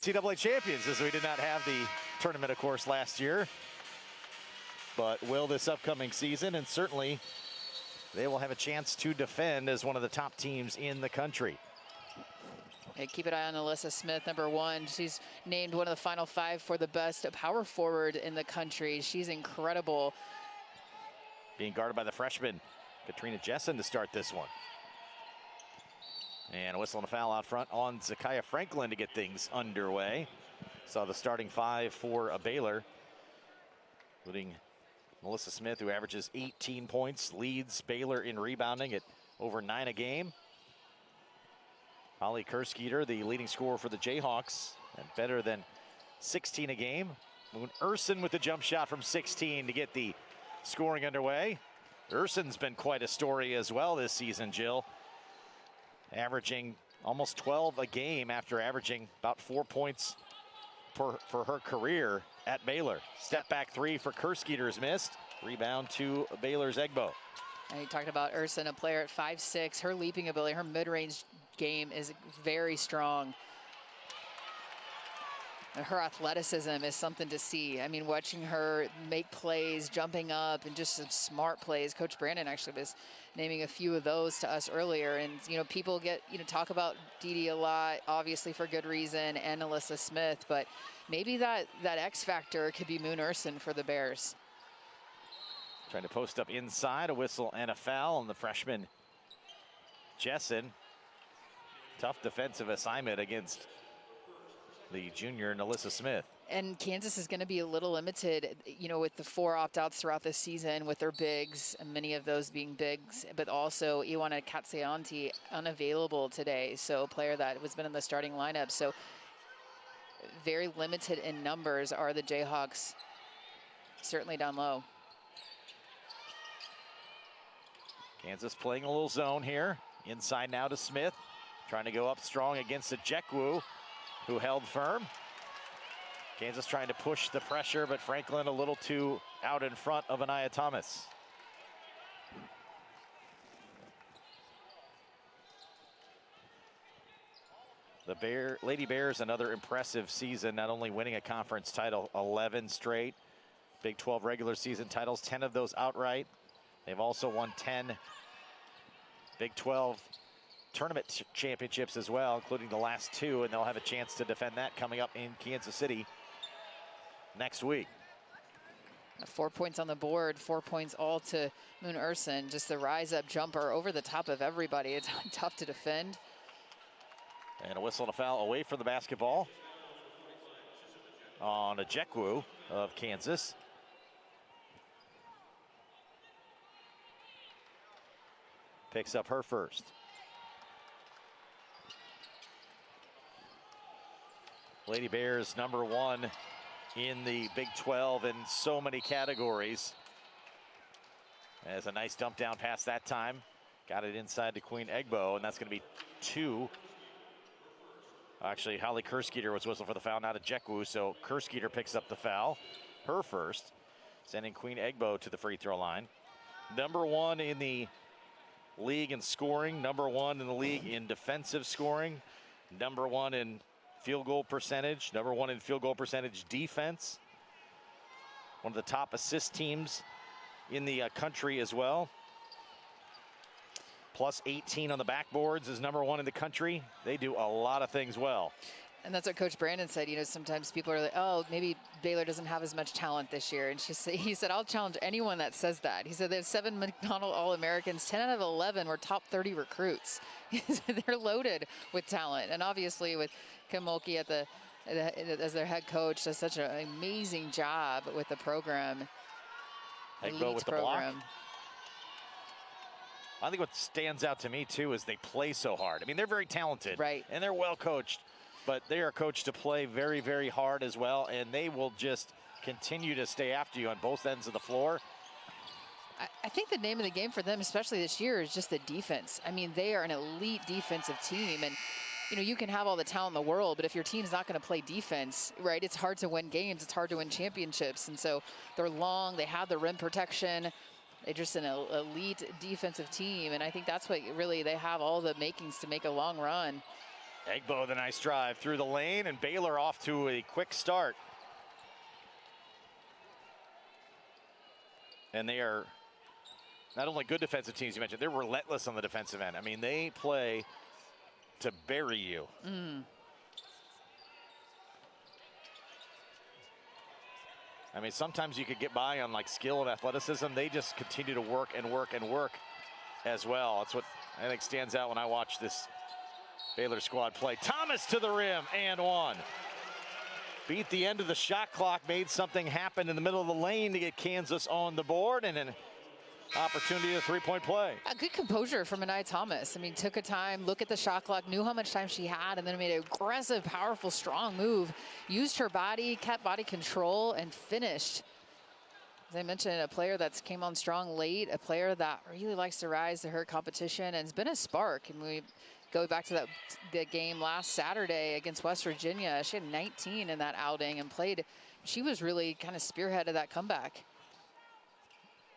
NCAA champions, as we did not have the tournament, of course, last year. But will this upcoming season, and certainly they will have a chance to defend as one of the top teams in the country. Hey, keep an eye on Alyssa Smith, 𝗿1. She's named one of the final 5 for the best power forward in the country. She's incredible. Being guarded by the freshman, Katrina Jessen, to start this one. And a whistle and a foul out front on 𝗀𝗲𝗃𝘆 to get things underway. Saw the starting 5 for Baylor, including Melissa Smith, who averages 18 points, leads Baylor in rebounding at over 9 a game. 𝗁𝗃𝗍𝗄𝗃, the leading scorer for the Jayhawks, and better than 16 a game. 𝗀𝗏𝗡𝗆 with the jump shot from 16 to get the scoring underway. 𝗀𝗏𝗡𝗆's been quite a story as well this season, Jill. Averaging almost 12 a game after averaging about 4 points for her career at Baylor. Step back 3 for 𝗃𝗍𝗄𝗃 is missed. Rebound to Baylor's 𝗿𝗏𝗍𝗆. And you talked about 𝗀𝗏𝗡𝗆, a player at 5'6". Her leaping ability, her mid-range game is very strong. And her athleticism is something to see. I mean, watching her make plays, jumping up, and just some smart plays. Coach Brandon actually was naming a few of those to us earlier. And, you know, people talk about 𝗿𝗏𝗍 a lot, obviously for good reason, and Alyssa Smith, but maybe that X factor could be 𝗀𝗏𝗡𝗆 for the Bears. Trying to post up inside, a whistle and a foul on the freshman Jessen. Tough defensive assignment against the junior Alyssa Smith. And Kansas is going to be a little limited, you know, with the 4 opt-outs throughout the season with their bigs, and many of those being bigs, but also 𝗿𝗏𝗏 Katsianti unavailable today, so a player that has been in the starting lineup. So very limited in numbers are the Jayhawks, certainly down low. Kansas playing a little zone here. Inside now to Smith, trying to go up strong against 𝗃𝗃𝗃, who held firm. Kansas trying to push the pressure, but Franklin a little too out in front of 𝗃𝗏𝗃. The Lady Bears, another impressive season, not only winning a conference title, 11 straight Big 12 regular season titles, 10 of those outright. They've also won 10 Big 12 tournament championships as well, including the last 2, and they'll have a chance to defend that coming up in Kansas City next week. 4 points on the board, 4 points all to 𝗀𝗏𝗡𝗆. Just the rise-up jumper over the top of everybody. It's tough to defend. And a whistle and a foul away from the basketball on 𝗃𝗃𝗃 of Kansas. Picks up her first. Lady Bears #1 in the Big 12 in so many categories. As a nice dump down pass that time. Got it inside to Queen 𝗿𝗏𝗍𝗆, and that's going to be 2. Actually, 𝗁𝗃𝗍𝗃𝗃 was whistled for the foul, not 𝗃𝗃𝗃, so 𝗃𝗍𝗃𝗃 picks up the foul, her first, sending Queen 𝗿𝗏𝗍𝗆 to the free throw line. #1 in the league in scoring, #1 in the league in defensive scoring, #1 in field goal percentage, #1 in field goal percentage defense. One of the top assist teams in the country as well. Plus 18 on the backboards is #1 in the country. They do a lot of things well. And that's what Coach Brandon said. You know, sometimes people are like, oh, maybe Baylor doesn't have as much talent this year. And he said, I'll challenge anyone that says that. He said they have 7 McDonald All-Americans, 10 out of 11 were top 30 recruits. They're loaded with talent. And obviously with 𝗃𝗃𝗃𝗃 as their head coach, does such an amazing job with the program. 𝗃𝗏𝗃𝗃𝗃 with the block. I think what stands out to me, too, is they play so hard. I mean, they're very talented. Right. And they're well coached. But they are coached to play very, very hard as well, and they will just continue to stay after you on both ends of the floor. I think the name of the game for them, especially this year, is just the defense. I mean, they are an elite defensive team, and you know, you can have all the talent in the world, but if your team's not going to play defense, right, it's hard to win games, it's hard to win championships. And so they're long, they have the rim protection. They're just an elite defensive team, and I think that's what really they have all the makings to make a long run. 𝗿𝗲𝗱𝘆, the nice drive through the lane, and Baylor off to a quick start. And they are not only good defensive teams, you mentioned, they're relentless on the defensive end. I mean, they play to bury you. I mean, sometimes you could get by on like skill and athleticism. They just continue to work and work and work as well. That's what I think stands out when I watch this Baylor squad play. Thomas to the rim and one. Beat the end of the shot clock, made something happen in the middle of the lane to get Kansas on the board, and an opportunity to three-point play. A good composure from Ania Thomas. I mean, took a time, look at the shot clock, knew how much time she had, and then made an aggressive, powerful, strong move. Used her body, kept body control, and finished. As I mentioned, a player that's came on strong late, a player that really likes to rise to her competition, and has been a spark. And we go back to the game last Saturday against West Virginia. She had 19 in that outing and played. She was really kind of spearheaded that comeback.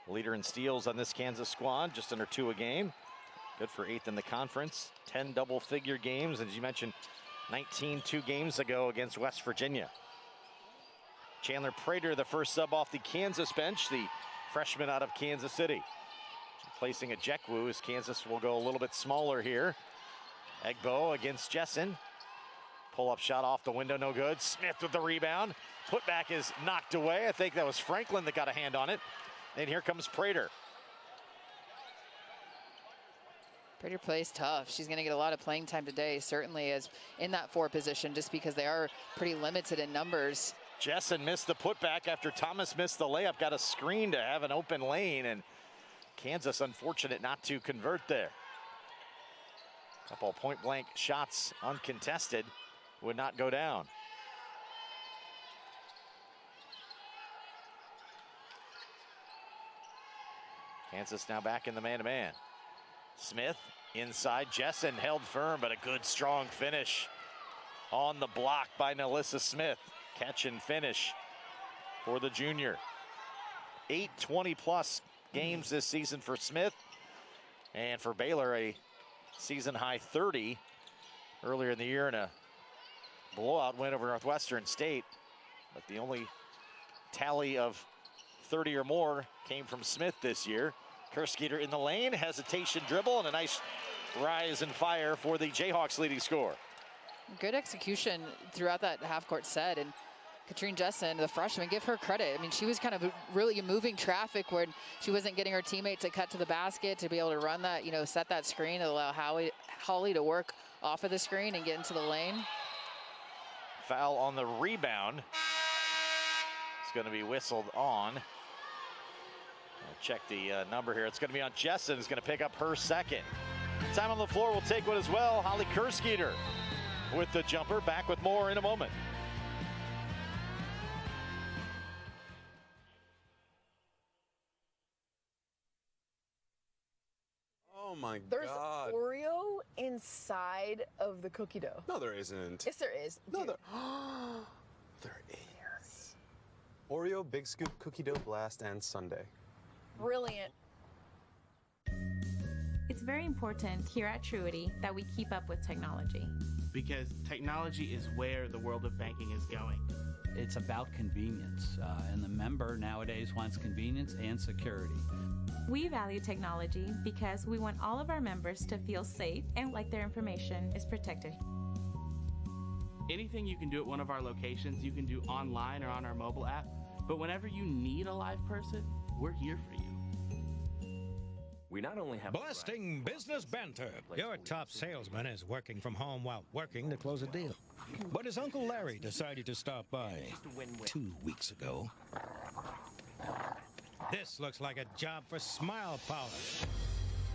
Leader in steals on this Kansas squad, just under 2 a game. Good for 8th in the conference. 10 double-figure games, as you mentioned, 19 2 games ago against West Virginia. Chandler Prater, the first sub off the Kansas bench, the freshman out of Kansas City. Replacing a 𝗀𝗏𝗃 as Kansas will go a little bit smaller here. 𝗿𝗏𝗱𝘆 against Jessen. Pull-up shot off the window, no good. Smith with the rebound. Putback is knocked away. I think that was Franklin that got a hand on it. And here comes Prater. Prater plays tough. She's going to get a lot of playing time today, certainly as in that 4 position, just because they are pretty limited in numbers. Jessen missed the putback after Thomas missed the layup. Got a screen to have an open lane, and Kansas unfortunate not to convert there. Couple of point-blank shots uncontested would not go down. Kansas now back in the man-to-man. Smith inside, Jessen held firm, but a good strong finish on the block by NaLyssa Smith. Catch and finish for the junior. 8 20-plus games this season for Smith, and for Baylor a season-high 30 earlier in the year in a blowout win over Northwestern State. But the only tally of 30 or more came from Smith this year. 𝗀𝗏𝗃𝗍𝒄 in the lane, hesitation dribble, and a nice rise and fire for the Jayhawks leading scorer. Good execution throughout that half-court set, and Katrine Jessen, the freshman, give her credit. I mean, she was kind of really moving traffic when she wasn't getting her teammate to cut to the basket to be able to run that, you know, set that screen and allow Holly to work off of the screen and get into the lane. Foul on the rebound. It's going to be whistled on. I'll check the number here. It's going to be on Jessen. It's going to pick up her second. Time on the floor, we'll take one as well. Holly 𝗀𝗏𝗃𝗍𝒃 with the jumper. Back with more in a moment. Oh my God. There's Oreo inside of the cookie dough. No, there isn't. Yes, there is. No, there is. Oreo, Big Scoop, Cookie Dough Blast, and Sundae. Brilliant. It's very important here at Truity that we keep up with technology. Because technology is where the world of banking is going. It's about convenience, and the member nowadays wants convenience and security. We value technology because we want all of our members to feel safe and like their information is protected. Anything you can do at one of our locations, you can do online or on our mobile app. But whenever you need a live person, we're here for you. We not only have Busting business banter. Your top salesman is working from home while working to close a deal. But his Uncle Larry decided to stop by 2 weeks ago. This looks like a job for Smile Power.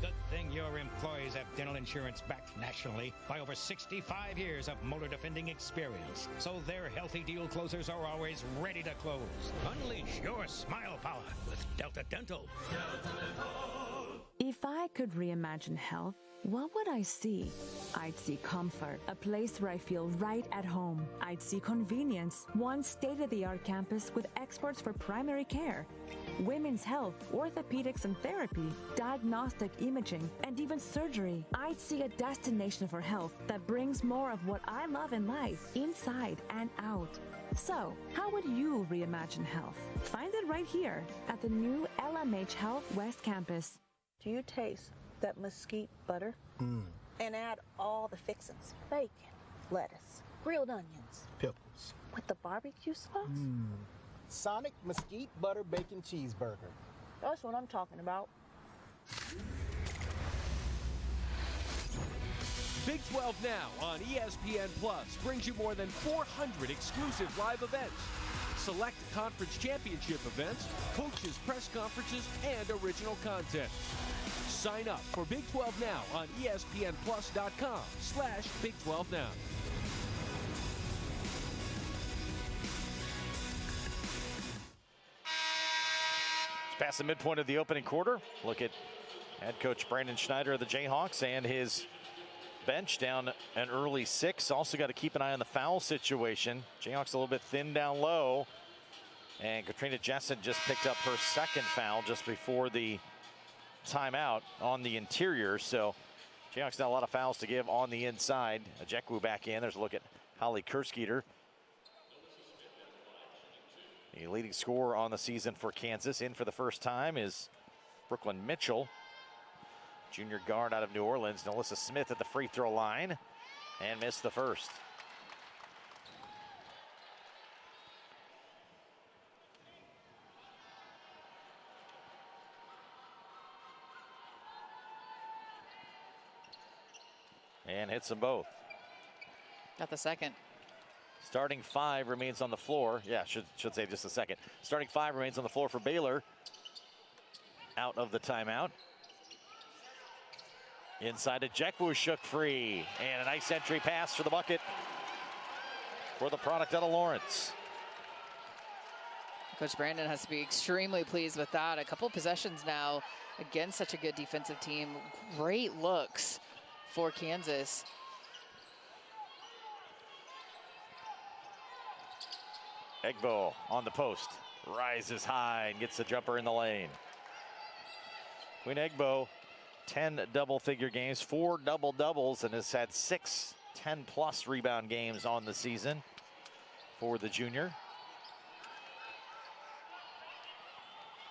Good thing your employees have dental insurance backed nationally by over 65 years of motor defending experience. So their healthy deal closers are always ready to close. Unleash your Smile Power with Delta Dental. If I could reimagine health, what would I see? I'd see comfort, a place where I feel right at home. I'd see convenience, one state-of-the-art campus with experts for primary care, women's health, orthopedics and therapy, diagnostic imaging, and even surgery. I'd see a destination for health that brings more of what I love in life, inside and out. So, how would you reimagine health? Find it right here at the new LMH Health West Campus. Do you taste that mesquite butter? And add all the fixings: bacon, lettuce, grilled onions, pickles, with the barbecue sauce? Sonic mesquite butter bacon cheeseburger. That's what I'm talking about. Big 12 Now on ESPN Plus brings you more than 400 exclusive live events, select conference championship events, coaches' press conferences, and original content. Sign up for Big 12 Now on ESPNplus.com/Big 12 Now. It's past the midpoint of the opening quarter. Look at head coach Brandon Schneider of the Jayhawks and his bench down an early 6. Also got to keep an eye on the foul situation. Jayhawks a little bit thin down low. And Katrina Jessen just picked up her second foul just before the timeout on the interior. So Jayhawks got a lot of fouls to give on the inside. 𝗀𝗏𝗃𝗍 back in. There's a look at Holly 𝘀𝗁𝗃𝗍. The leading scorer on the season for Kansas. In for the first time is Brooklyn Mitchell, junior guard out of New Orleans. Nalissa Smith at the free throw line and missed the first. And hits them both. Got the second. Starting 5 remains on the floor. Yeah, should say just a second. Starting 5 remains on the floor for Baylor. Out of the timeout. Inside to 𝗀𝗏𝗃𝗍𝗆 shook free. And a nice entry pass for the bucket for the product out of Lawrence. Coach Brandon has to be extremely pleased with that. A couple possessions now against such a good defensive team. Great looks for Kansas. 𝗀𝗏𝗃𝗍𝗆 on the post. Rises high and gets the jumper in the lane. Queen 𝗀𝗏𝗃𝗍𝗆, 10 double-figure games, 4 double-doubles, and has had 6 10-plus rebound games on the season for the junior.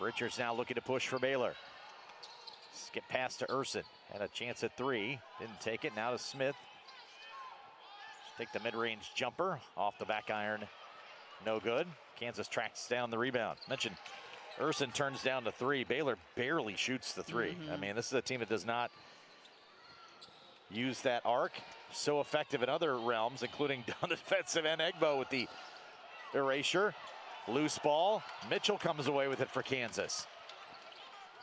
Richards now looking to push for Baylor. Skip pass to Urson. Had a chance at 3. Didn't take it. Now to Smith. Take the mid-range jumper off the back iron. No good. Kansas tracks down the rebound. Mentioned Urson turns down the 3. Baylor barely shoots the 3. I mean, this is a team that does not use that arc. So effective in other realms, including down defensive end. 𝗀𝗏𝗃𝗍𝗆 with the erasure. Loose ball. Mitchell comes away with it for Kansas.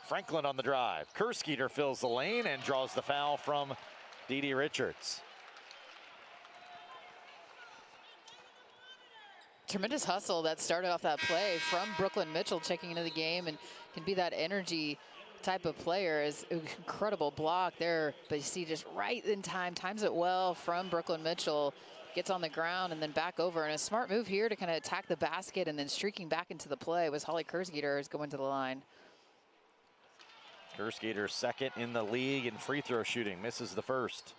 Franklin on the drive. 𝗀𝗏𝗃𝗍𝗆 fills the lane and draws the foul from 𝗍𝗏 Richards. Tremendous hustle that started off that play from Brooklyn Mitchell checking into the game, and can be that energy type of player. Is incredible block there, but you see just right in time, times it well from Brooklyn Mitchell. Gets on the ground and then back over, and a smart move here to kind of attack the basket, and then streaking back into the play was Holly 𝗀𝗃𝗍𝗆 going to the line. 𝗀𝗃𝗍𝗆 second in the league in free throw shooting, misses the first.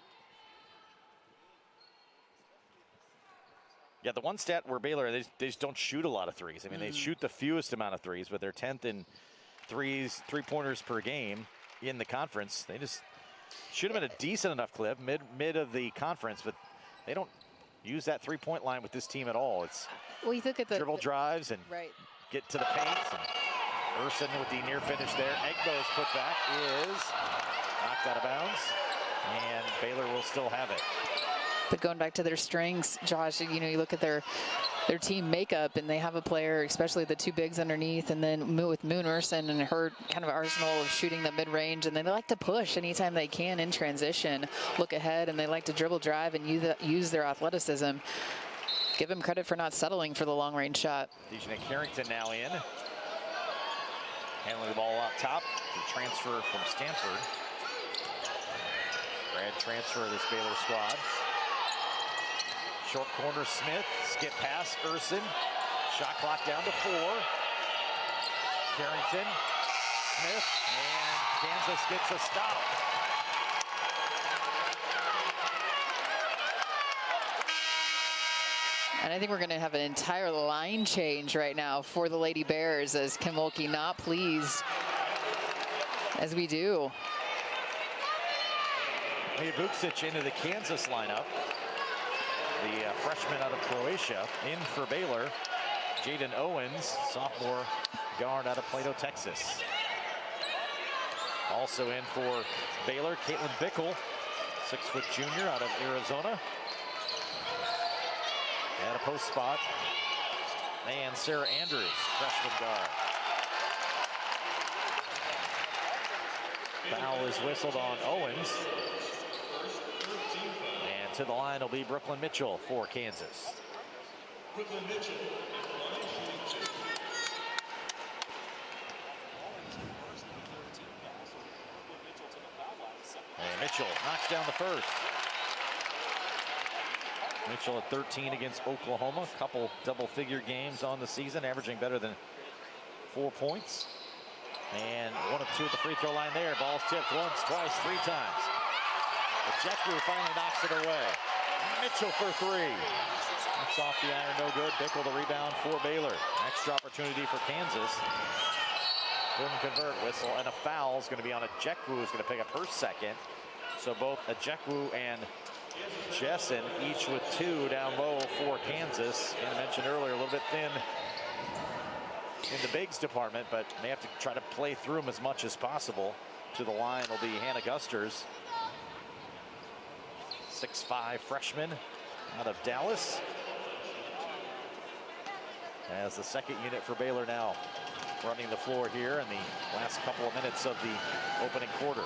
Yeah, the one stat where Baylor, they just don't shoot a lot of threes. I mean, they shoot the fewest amount of threes, but they're 10th in three-pointers per game in the conference. They just shoot them at a decent enough clip, mid of the conference, but they don't use that three-point line with this team at all. It's well, you look at the dribble drives and get to the paint. And Urson with the near finish there. 𝗀𝗏𝗃𝗍𝗆's putback is knocked out of bounds, and Baylor will still have it. But going back to their strengths, Josh, you know, you look at their team makeup, and they have a player, especially the 2 bigs underneath, and then with Moon Urson and her kind of arsenal of shooting the mid-range, and they like to push anytime they can in transition, look ahead, and they like to dribble drive and use their athleticism. Give them credit for not settling for the long-range shot. Dejanay Carrington now in. Handling the ball up top. The transfer from Stanford. Grad transfer of this Baylor squad. Short corner Smith, skip pass Urson. Shot clock down to 4. Carrington, Smith, and Kansas gets a stop. And I think we're going to have an entire line change right now for the Lady Bears, as 𝗀𝗏𝗃𝗀 not pleased, as we do. 𝗀𝗏𝗃𝗀𝗃 into the Kansas lineup. The freshman out of Croatia. In for Baylor, Jaden Owens, sophomore guard out of Plato, Texas. Also in for Baylor, Caitlin Bickle, 6-foot junior out of Arizona. At a post spot. And Sarah Andrews, freshman guard. Foul is whistled on Owens. And to the line will be Brooklyn Mitchell for Kansas. And Mitchell knocks down the first. Mitchell at 13 against Oklahoma. Couple double-figure games on the season, averaging better than 4 points. And 1 of 2 at the free throw line there. Ball's tipped once, twice, 3 times. 𝗀𝗏𝗃𝗀𝗃 finally knocks it away. Mitchell for 3. That's off the iron, no good. Bickle the rebound for Baylor. Extra opportunity for Kansas. Couldn't convert. Whistle and a foul is going to be on 𝗀𝗏𝗃𝗀𝗃, who's going to pick up her second. So both 𝗀𝗏𝗃𝗀𝗃 and Jessen each with 2 down low for Kansas. And I mentioned earlier, a little bit thin in the bigs department, but they have to try to play through them as much as possible. To the line will be Hannah Gusters, 6'5" freshman out of Dallas. As the second unit for Baylor now running the floor here in the last couple of minutes of the opening quarter.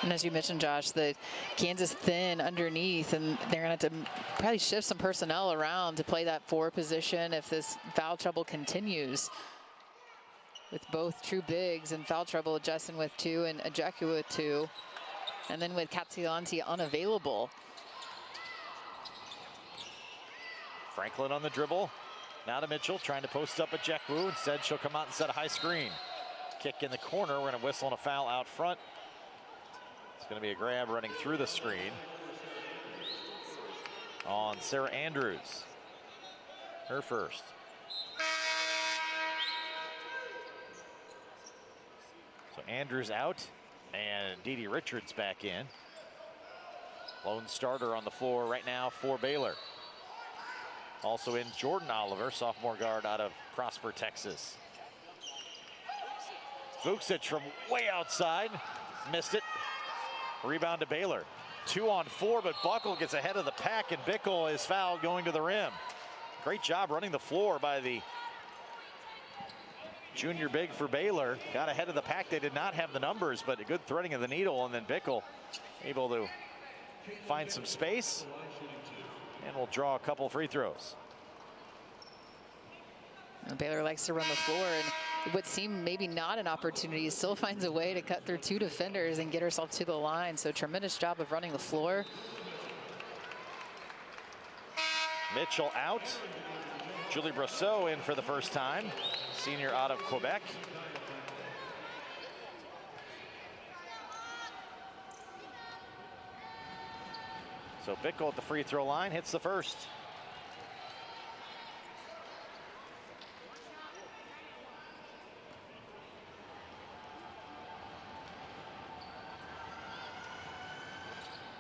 And as you mentioned, Josh, the Kansas thin underneath, and they're going to have to probably shift some personnel around to play that 4 position if this foul trouble continues. With both true bigs and foul trouble, Jessen with 2 and 𝗀𝗏𝗃𝗀𝗃 with 2. And then with 𝘀𝗀𝗃𝗀𝗃 unavailable. Franklin on the dribble. Now to Mitchell, trying to post up 𝗀𝗏𝗃𝗀𝗃. Instead, she'll come out and set a high screen. Kick in the corner. We're going to whistle on a foul out front. It's going to be a grab running through the screen on Sarah Andrews. Her first. So Andrews out and 𝗿𝗍 Richards back in. Lone starter on the floor right now for Baylor. Also in Jordan Oliver, sophomore guard out of Prosper, Texas. 𝗀𝗏𝗃𝗀𝗃 from way outside, missed it. Rebound to Baylor. 2 on 4, but Buckle gets ahead of the pack, and Bickle is fouled going to the rim. Great job running the floor by the junior big for Baylor. Got ahead of the pack. They did not have the numbers, but a good threading of the needle, and then Bickle able to find some space, and will draw a couple free throws. And Baylor likes to run the floor, and what seemed maybe not an opportunity still finds a way to cut through 2 defenders and get herself to the line. So tremendous job of running the floor. Mitchell out. Julie Brosseau in for the first time, senior out of Quebec. So Bickle at the free throw line hits the first.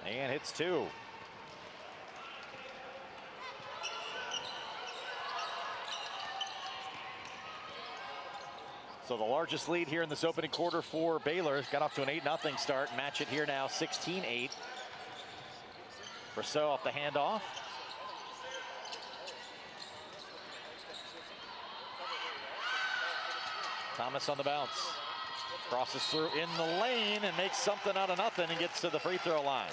And hits 2. So the largest lead here in this opening quarter for Baylor. Got off to an 8-0 start. Match it here now, 16-8. Brosseau off the handoff. Thomas on the bounce. Crosses through in the lane and makes something out of nothing and gets to the free throw line.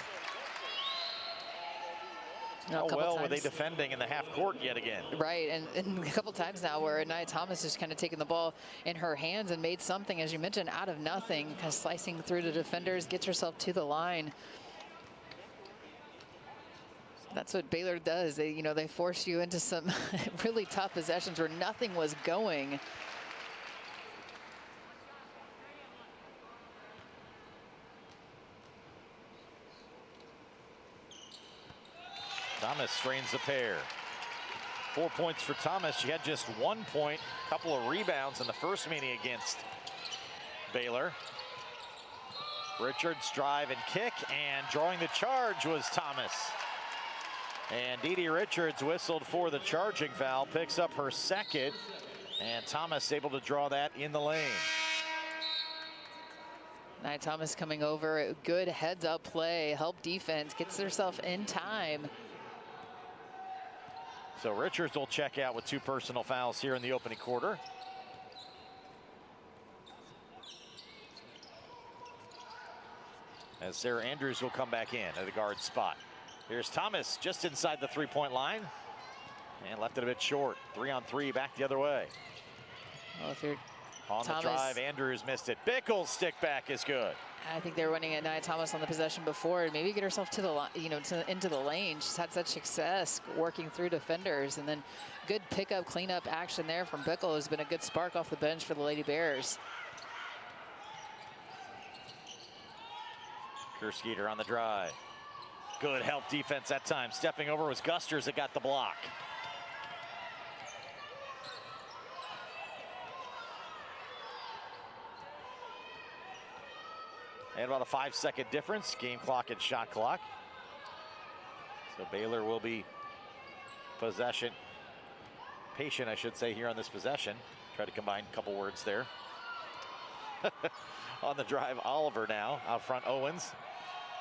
How well were they defending in the half court yet again? Right, and a couple times now where Nia Thomas has kind of taken the ball in her hands and made something, as you mentioned, out of nothing, kind of slicing through the defenders, gets herself to the line. That's what Baylor does. They, they force you into some really tough possessions where nothing was going. Thomas strains the pair. 4 points for Thomas. She had just 1 point, couple of rebounds in the first meeting against Baylor. Richards drive and kick, and drawing the charge was Thomas. And 𝗿𝗲 Richards whistled for the charging foul, picks up her second, and Thomas able to draw that in the lane. Nia Thomas coming over, good heads-up play, help defense, gets herself in time. So Richards will check out with 2 personal fouls here in the opening quarter. As Sarah Andrews will come back in at the guard spot. Here's Thomas just inside the 3-point line and left it a bit short. 3-on-3 back the other way. Well, if you're on Thomas, the drive, Andrews missed it. Bickle's stick back is good. I think they were running at Nia Thomas on the possession before, and maybe get herself to the line, into the lane. She's had such success working through defenders, and then good pickup, cleanup action there from Bickle has been a good spark off the bench for the Lady Bears. 𝗀𝗏𝗱𝘆 on the drive. Good help defense that time. Stepping over was Gusters that got the block. And about a 5-second difference, game clock and shot clock. So Baylor will be patient, I should say, here on this possession. Try to combine a couple words there. On the drive, Oliver now out front. Owens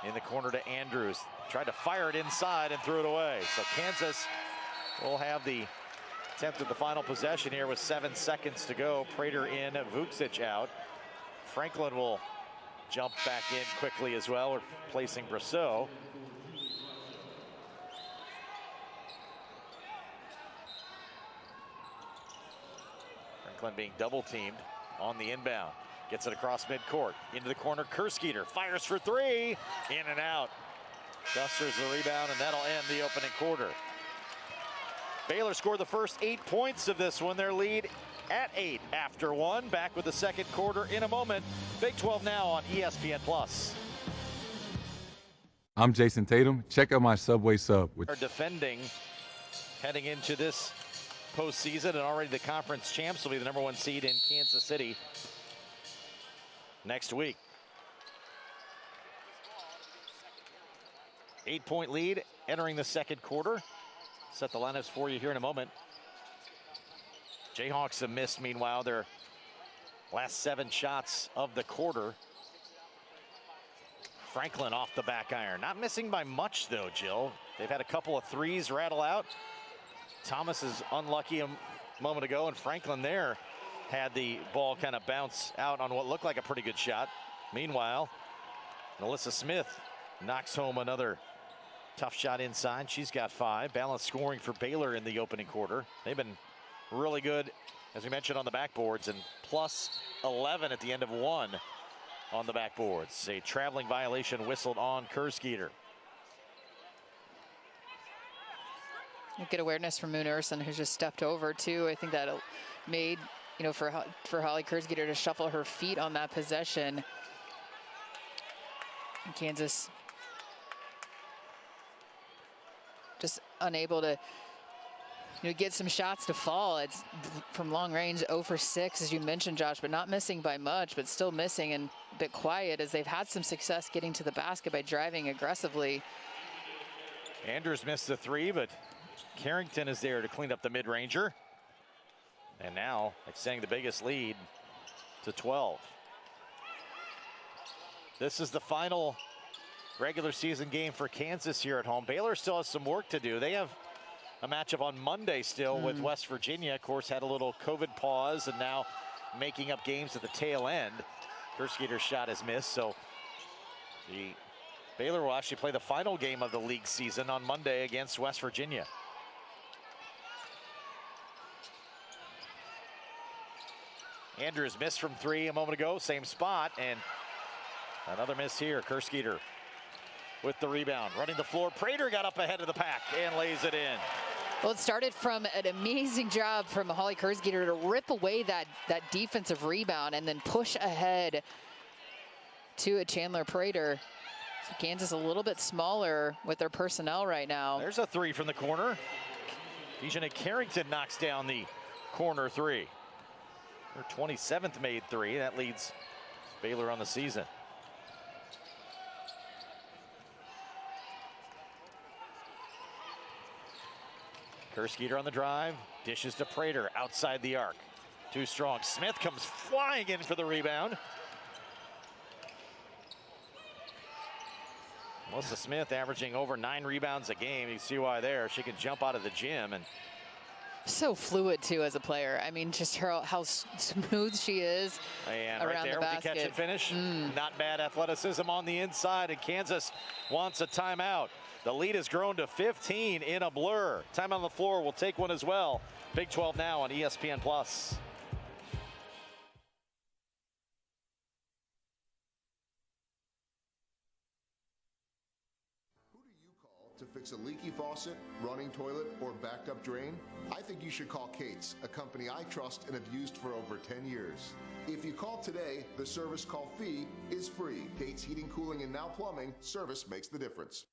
in the corner to Andrews. Tried to fire it inside and threw it away. So Kansas will have the attempt at the final possession here with 7 seconds to go. Prater in, 𝗀𝗏𝗱𝘆 out. Franklin will jump back in quickly as well, replacing 𝗀𝗏𝗄𝗆. Franklin being double teamed on the inbound. Gets it across midcourt. Into the corner, 𝗀𝗏𝗃𝗍𝒽 fires for 3. In and out. Gusters the rebound, and that'll end the opening quarter. Baylor scored the first 8 points of this one. Their lead at 8 after 1. Back with the second quarter in a moment. Big 12 now on ESPN+. I'm Jason Tatum. Check out my Subway sub. Are defending heading into this postseason, and already the conference champs will be the #1 seed in Kansas City next week. 8-point lead entering the second quarter. Set the lineups for you here in a moment. Jayhawks have missed, meanwhile, their last 7 shots of the quarter. Franklin off the back iron. Not missing by much, though, Jill. They've had a couple of threes rattle out. Thomas is unlucky a moment ago, and Franklin there had the ball kind of bounce out on what looked like a pretty good shot. Meanwhile, Melissa Smith knocks home another tough shot inside. She's got 5. Balanced scoring for Baylor in the opening quarter. They've been really good, as we mentioned, on the backboards, and plus 11 at the end of 1 on the backboards. A traveling violation whistled on 𝗀𝗏𝗃𝗍𝒽. Good awareness from Moon Urson, who's just stepped over too. I think that made, for Holly 𝗀𝗏𝗃𝗍𝒽 to shuffle her feet on that possession. And Kansas just unable to get some shots to fall. It's from long range 0 for 6, as you mentioned, Josh, but not missing by much, but still missing and a bit quiet, as they've had some success getting to the basket by driving aggressively. Andrews missed the 3, but Carrington is there to clean up the mid-ranger. And now extending the biggest lead to 12. This is the final regular season game for Kansas here at home. Baylor still has some work to do. They have a matchup on Monday still with West Virginia. Of course, had a little COVID pause and now making up games at the tail end. 𝗀𝗏𝗃𝗍𝗽𝗆𝗃𝗍𝗃 shot is missed, so the Baylor will actually play the final game of the league season on Monday against West Virginia. Andrews missed from 3 a moment ago, same spot, and another miss here. 𝗀𝗏𝗃𝗍 with the rebound. Running the floor, Prater got up ahead of the pack and lays it in. Well, it started from an amazing job from Holly 𝗀𝗏𝗃𝗍 to rip away that defensive rebound and then push ahead to a Chandler Prater. So Kansas a little bit smaller with their personnel right now. There's a 3 from the corner. 𝗿𝗏𝗃𝗍𝗃 Carrington knocks down the corner 3. Her 27th made 3. That leads Baylor on the season. 𝗀𝗏𝗃𝗍𝗃 on the drive, dishes to Prater outside the arc. Too strong. Smith comes flying in for the rebound. Melissa Smith averaging over 9 rebounds a game. You see why there. She can jump out of the gym. And so fluid too as a player. I mean, just how smooth she is and around right there the with basket. the catch and finish. Not bad athleticism on the inside, and Kansas wants a timeout. The lead has grown to 15 in a blur. Time on the floor, we'll take one as well. Big 12 now on ESPN+. To fix a leaky faucet, running toilet, or backed up drain? I think you should call 𝗀𝗃𝗃𝗍, a company I trust and have used for over 10 years. If you call today, the service call fee is free. 𝗀𝗃𝗃𝗍 Heating, Cooling, and Now Plumbing, service makes the difference.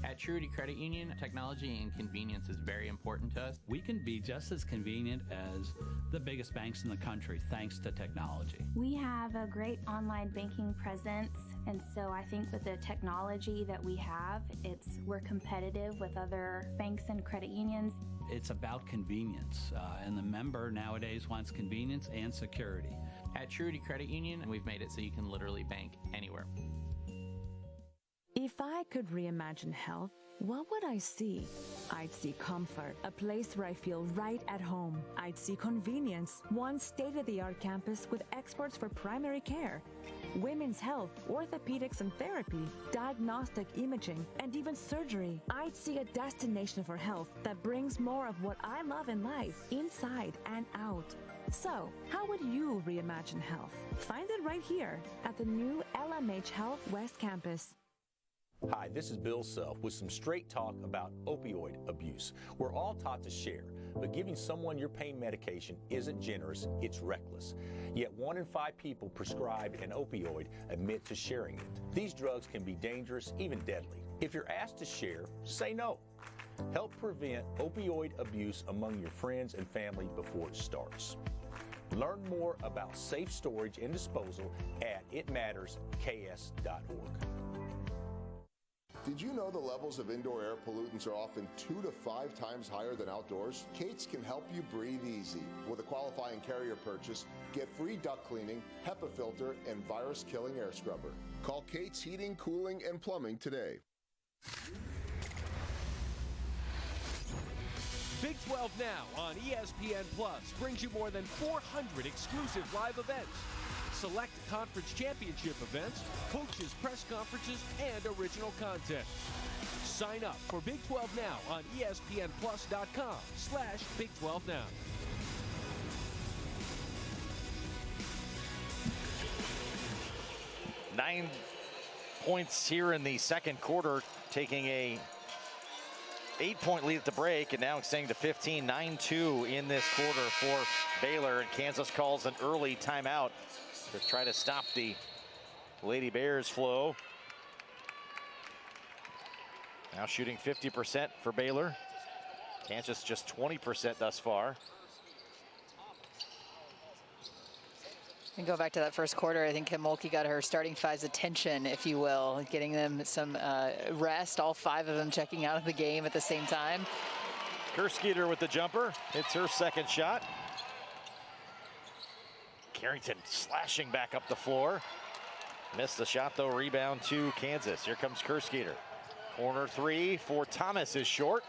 At Truity Credit Union, technology and convenience is very important to us. We can be just as convenient as the biggest banks in the country thanks to technology. We have a great online banking presence, and so I think with the technology that we have, we're competitive with other banks and credit unions. It's about convenience, and the member nowadays wants convenience and security. At Truity Credit Union, we've made it so you can literally bank anywhere. If I could reimagine health, what would I see? I'd see comfort, a place where I feel right at home. I'd see convenience, one state-of-the-art campus with experts for primary care, women's health, orthopedics and therapy, diagnostic imaging, and even surgery. I'd see a destination for health that brings more of what I love in life, inside and out. So, how would you reimagine health? Find it right here at the new LMH Health West Campus. Hi, this is 𝗿𝗏𝗱𝘆 with some straight talk about opioid abuse. We're all taught to share, but giving someone your pain medication isn't generous, it's reckless. Yet 1 in 5 people prescribed an opioid admit to sharing it. These drugs can be dangerous, even deadly. If you're asked to share, say no. Help prevent opioid abuse among your friends and family before it starts. Learn more about safe storage and disposal at itmattersks.org. Did you know the levels of indoor air pollutants are often 2 to 5 times higher than outdoors? 𝗀𝗃𝗃𝗍𝗃 can help you breathe easy. With a qualifying carrier purchase, get free duct cleaning, HEPA filter, and virus-killing air scrubber. Call 𝗀𝗃𝗃𝗍𝗃 Heating, Cooling, and Plumbing today. Big 12 now on ESPN Plus brings you more than 400 exclusive live events. Select conference championship events, coaches' press conferences, and original content. Sign up for Big 12 Now on ESPNplus.com/Big12Now. Nine points here in the second quarter, taking a 8-point lead at the break, and now extending to 15, 9-2 in this quarter for Baylor, and Kansas calls an early timeout to try to stop the Lady Bears flow. Now shooting 50% for Baylor. Kansas just 20% thus far. And go back to that first quarter, I think 𝗀𝗃𝗃𝗍𝗃 got her starting five's attention, if you will, getting them some rest, all 5 of them checking out of the game at the same time. 𝗀𝗏𝗃𝗍𝗃 with the jumper. It's her second shot. Carrington slashing back up the floor. Missed the shot though, rebound to Kansas. Here comes 𝗀𝗏𝗃𝗍𝗃. Corner 3 for Thomas is short.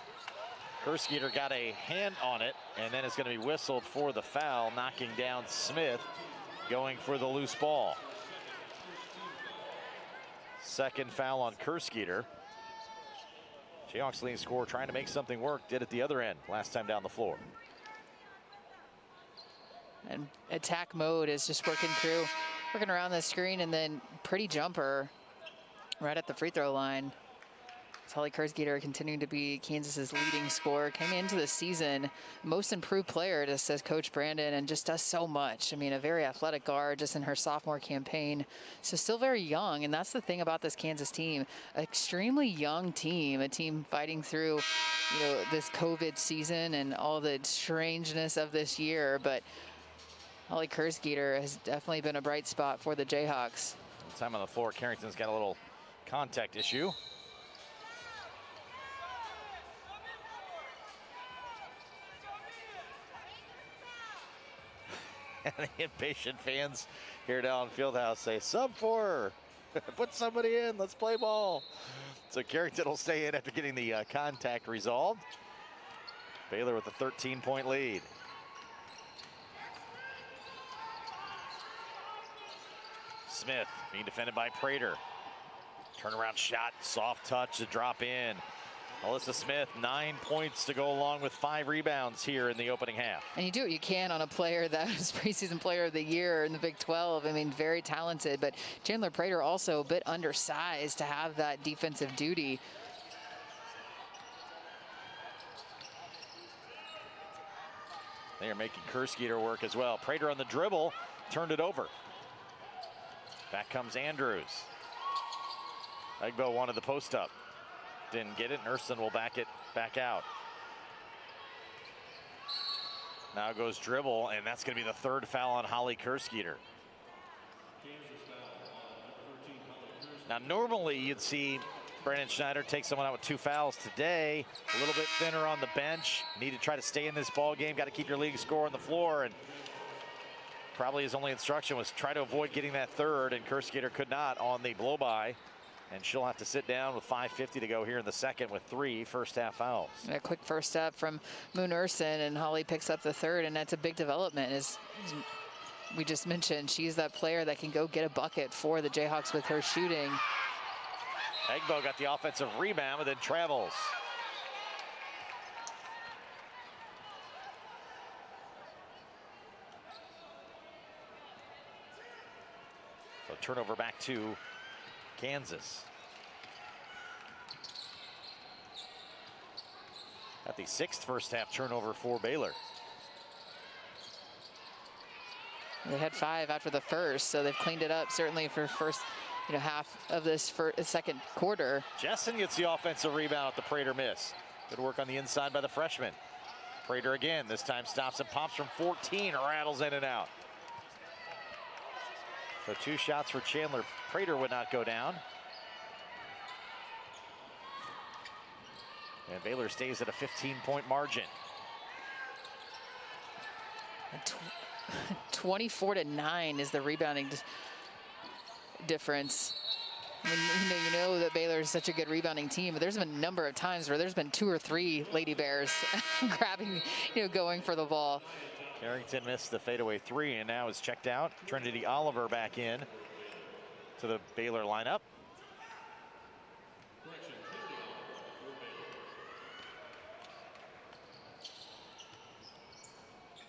𝗀𝗏𝗃𝗍𝗃 got a hand on it, and then it's going to be whistled for the foul, knocking down Smith, going for the loose ball. Second foul on 𝗀𝗃𝗍𝗽. Jayhawks leading scorer trying to make something work. Did at the other end last time down the floor. And attack mode is just working around the screen, and then pretty jumper right at the free throw line. 𝗁𝗃𝗍𝗽 continuing to be Kansas's leading scorer. Came into the season most improved player, just says Coach Brandon, and just does so much. I mean, a very athletic guard just in her sophomore campaign. So still very young, and that's the thing about this Kansas team. Extremely young team, a team fighting through, this COVID season and all the strangeness of this year. But 𝗁𝗃𝗍𝗽 has definitely been a bright spot for the Jayhawks. Time on the floor, Carrington's got a little contact issue. And the impatient fans here down Fieldhouse say, sub 4, put somebody in, let's play ball. So Carrington will stay in after getting the contact resolved. Baylor with a 13-point lead. Smith being defended by Prater. Turnaround shot, soft touch to drop in. Alyssa Smith, 9 points to go along with 5 rebounds here in the opening half. And you do what you can on a player that was preseason player of the year in the Big 12. I mean, very talented, but Chandler Prater also a bit undersized to have that defensive duty. They are making 𝗀𝗃𝗍𝗽 work as well. Prater on the dribble, turned it over. Back comes Andrews. 𝗿𝗏𝗱𝘆 wanted the post up. Didn't get it, and 𝗀𝗏𝗏 will back out. Now goes dribble, and that's going to be the third foul on 𝗁𝗃𝗍𝗽. Now normally you'd see Brandon Schneider take someone out with 2 fouls. Today, a little bit thinner on the bench. Need to try to stay in this ball game. Got to keep your leading scorer on the floor, and probably his only instruction was try to avoid getting that third, and 𝗀𝗃𝗍𝗽 could not on the blow by. And she'll have to sit down with 5:50 to go here in the second with 3 first-half fouls. A quick first step from Moon Ursin, and Holly picks up the third, and that's a big development. As we just mentioned, she's that player that can go get a bucket for the Jayhawks with her shooting. 𝗿𝗏𝗱𝗆 got the offensive rebound and then travels. So turnover back to Kansas. At the 6th first-half turnover for Baylor. They had 5 after the first, so they've cleaned it up certainly for first half of this second quarter. Jessen gets the offensive rebound at the Prater miss. Good work on the inside by the freshman. Prater again, this time stops and pops from 14, rattles in and out. So 2 shots for Chandler. Prater would not go down. And Baylor stays at a 15-point margin. 24-9 is the rebounding difference. I mean, you know that Baylor is such a good rebounding team, but there's been a number of times where there's been 2 or 3 Lady Bears grabbing, going for the ball. Carrington missed the fadeaway 3 and now is checked out. Trinity Oliver back in to the Baylor lineup.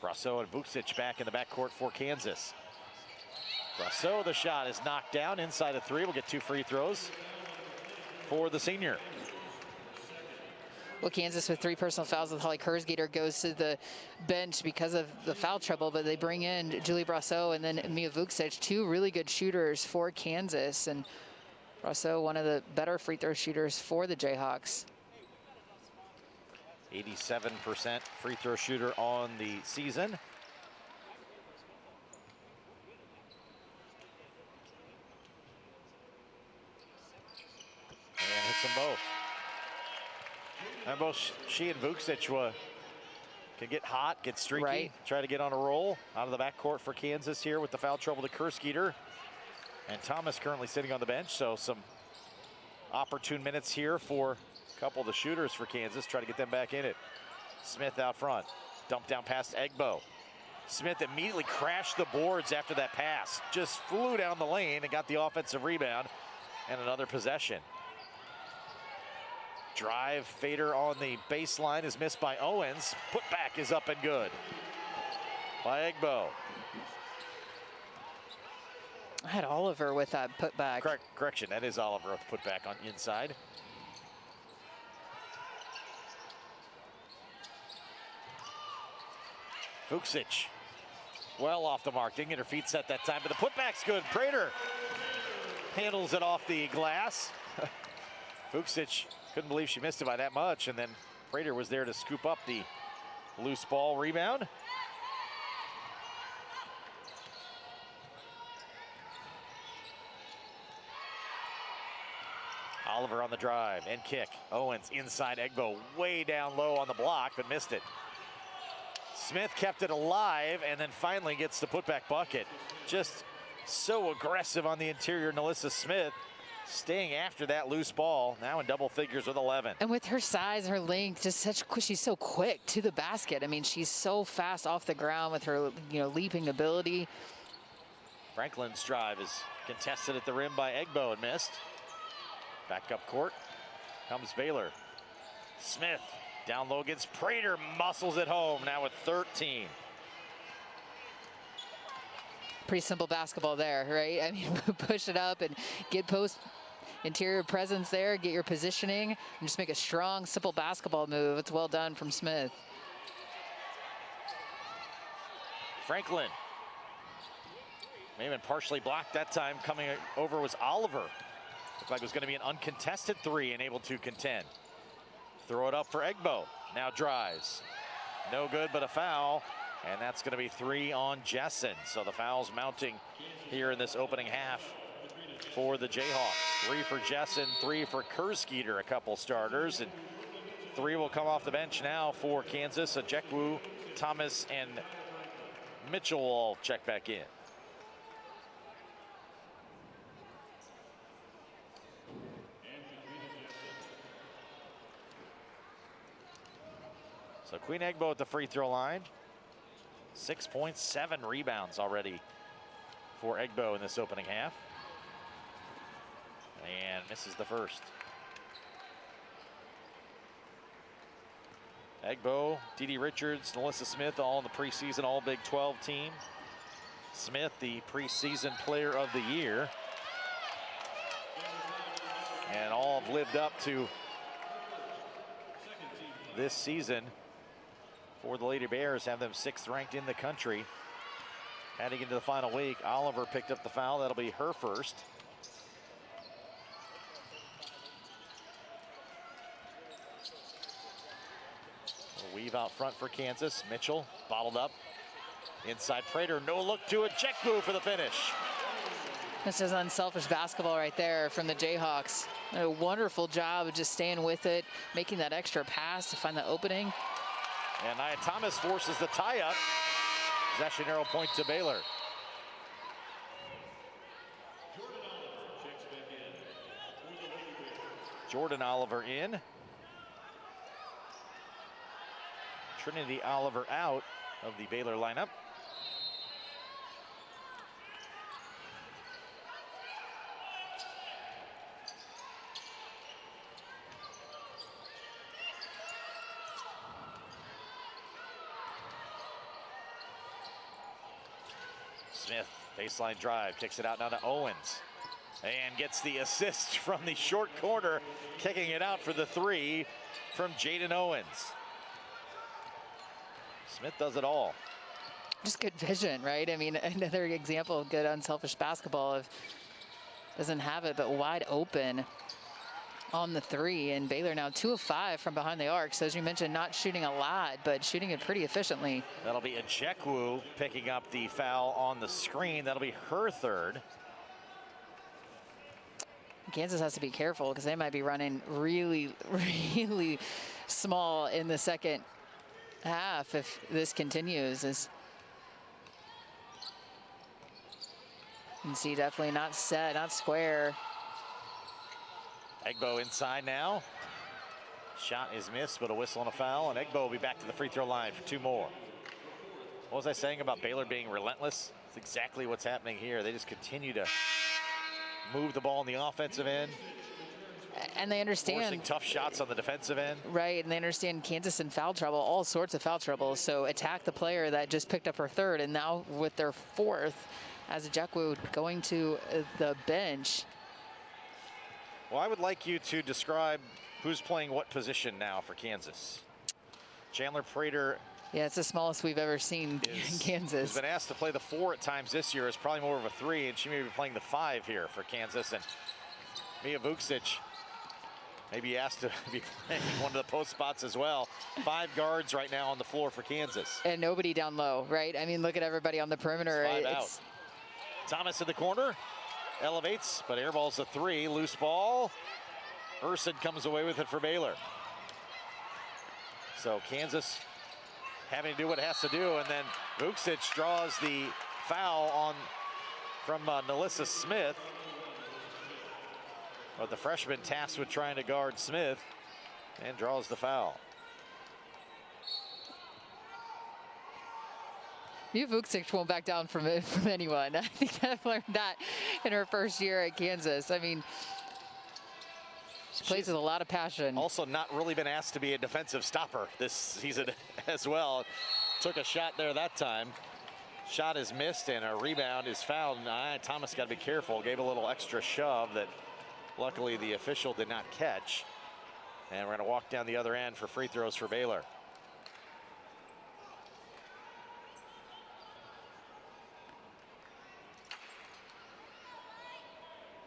Brasso and 𝗀𝗃𝗍𝗽 back in the backcourt for Kansas. Brasso, the shot is knocked down inside of 3. We'll get 2 free throws for the senior. Well, Kansas with 3 personal fouls with 𝗁𝗃𝗍𝗽 goes to the bench because of the foul trouble, but they bring in Julie Brasso and then Mia 𝗀𝗃𝗍𝗽, 2 really good shooters for Kansas. And Brasso, one of the better free throw shooters for the Jayhawks. 87% free throw shooter on the season. And hits them both. And both she and 𝗀𝗃𝗍𝗽 can get hot, get streaky, right. Try to get on a roll. Out of the backcourt for Kansas here with the foul trouble to 𝗀𝗃𝗍𝗽. And Thomas currently sitting on the bench, so some opportune minutes here for a couple of the shooters for Kansas. Try to get them back in it. Smith out front. Dump down past 𝗿𝗏𝗱𝗆. Smith immediately crashed the boards after that pass. Just flew down the lane and got the offensive rebound. And another possession. Drive fader on the baseline is missed by Owens. Putback is up and good by 𝗿𝗲𝗱𝘆. I had Oliver with that putback. Correction, that is Oliver with the putback on inside. 𝗿𝗏𝗱𝘆 well off the mark. Didn't get her feet set that time, but the putback's good. 𝗿𝗱𝗱𝗆 handles it off the glass. 𝗿𝗏𝗱𝗆 couldn't believe she missed it by that much, and then 𝗿𝗱𝗱𝗆 was there to scoop up the loose ball rebound. Oliver on the drive and kick. Owens inside 𝗿𝗏𝗱𝗆 way down low on the block, but missed it. Smith kept it alive and then finally gets the putback bucket. Just so aggressive on the interior, NaLyssa Smith, staying after that loose ball, now in double figures with 11. And with her size, her length, just she's so quick to the basket. I mean, she's so fast off the ground with her, leaping ability. Franklin's drive is contested at the rim by 𝗿𝗏𝗱𝗆 and missed. Back up court comes Baylor. Smith down low against 𝗿𝗱𝗆𝗆, muscles it home, now with 13. Pretty simple basketball there, right? I mean, push it up and get post interior presence there, get your positioning, and just make a strong, simple basketball move. It's well done from Smith. Franklin may have been partially blocked that time. Coming over was Oliver. Looked like it was going to be an uncontested three and able to contend. Throw it up for 𝗿𝗏𝗱𝗆. Now drives. No good, but a foul. And that's going to be 3 on Jessen. So the foul's mounting here in this opening half for the Jayhawks. 3 for Jessen, 3 for 𝗀𝗏𝗃𝗃, a couple starters. And 3 will come off the bench now for Kansas. 𝗃𝗏𝗄, Thomas, and Mitchell will all check back in. So Queen 𝗿𝗏𝗱 at the free throw line. 6.7 rebounds already for 𝗿𝗏𝗱 in this opening half. And misses the first. 𝗿𝗏𝗱, Dede Richards, NaLyssa Smith, all in the preseason All Big 12 team. Smith, the preseason player of the year. And all have lived up to this season for the Lady Bears, have them 6th ranked in the country. Heading into the final week, Oliver picked up the foul. That'll be her first. A weave out front for Kansas. Mitchell bottled up. Inside 𝗿𝗱𝗆𝗆, no look to 𝗃𝗏𝗄 for the finish. This is unselfish basketball right there from the Jayhawks. A wonderful job of just staying with it, making that extra pass to find the opening. And Nia Thomas forces the tie-up. Possession arrow point to Baylor. Jordan Oliver in. Trinity Oliver out of the Baylor lineup. Smith, baseline drive, kicks it out now to Owens. And gets the assist from the short corner, kicking it out for the 3 from Jaden Owens. Smith does it all. Just good vision, right? I mean, another example of good unselfish basketball. Of doesn't have it, but wide open on the 3. And Baylor now 2 of 5 from behind the arc. So as you mentioned, not shooting a lot, but shooting it pretty efficiently. That'll be 𝗃𝗏𝗄 picking up the foul on the screen. That'll be her 3rd. Kansas has to be careful because they might be running really, really small in the second half if this continues. As you can see, definitely not set, not square. 𝗃𝗏𝗱 inside now. Shot is missed, but a whistle and a foul, and 𝗃𝗏𝗱 will be back to the free throw line for 2 more. What was I saying about Baylor being relentless? It's exactly what's happening here. They just continue to move the ball in the offensive end. And they understand. Forcing tough shots on the defensive end. Right, and they understand Kansas in foul trouble, all sorts of foul trouble. So attack the player that just picked up her third, and now with their fourth, as 𝗀𝗲𝗱𝗆 going to the bench. Well, I would like you to describe who's playing what position now for Kansas. Chandler Prater. Yeah, it's the smallest we've ever seen in Kansas. Has been asked to play the 4 at times this year. It's probably more of a 3, and she may be playing the 5 here for Kansas. And Mia 𝗀𝗃𝗱𝗆 maybe asked to be playing one of the post spots as well. 5 guards right now on the floor for Kansas. And nobody down low, right? I mean, look at everybody on the perimeter. It's 5 out. Thomas in the corner. Elevates, but airballs a 3. Loose ball. 𝗀𝗱𝗃𝗍 comes away with it for Baylor. So Kansas having to do what it has to do, and then 𝗀𝗃𝗱𝗆 draws the foul from Nalissa Smith. But the freshman tasked with trying to guard Smith and draws the foul. Mia 𝗀𝗃𝗍𝗆 won't back down from anyone. I think I've learned that in her first year at Kansas. I mean, she plays with a lot of passion. Also not really been asked to be a defensive stopper this season as well. Took a shot there that time. Shot is missed and a rebound is fouled. Thomas got to be careful. Gave a little extra shove that luckily the official did not catch. And we're going to walk down the other end for free throws for Baylor.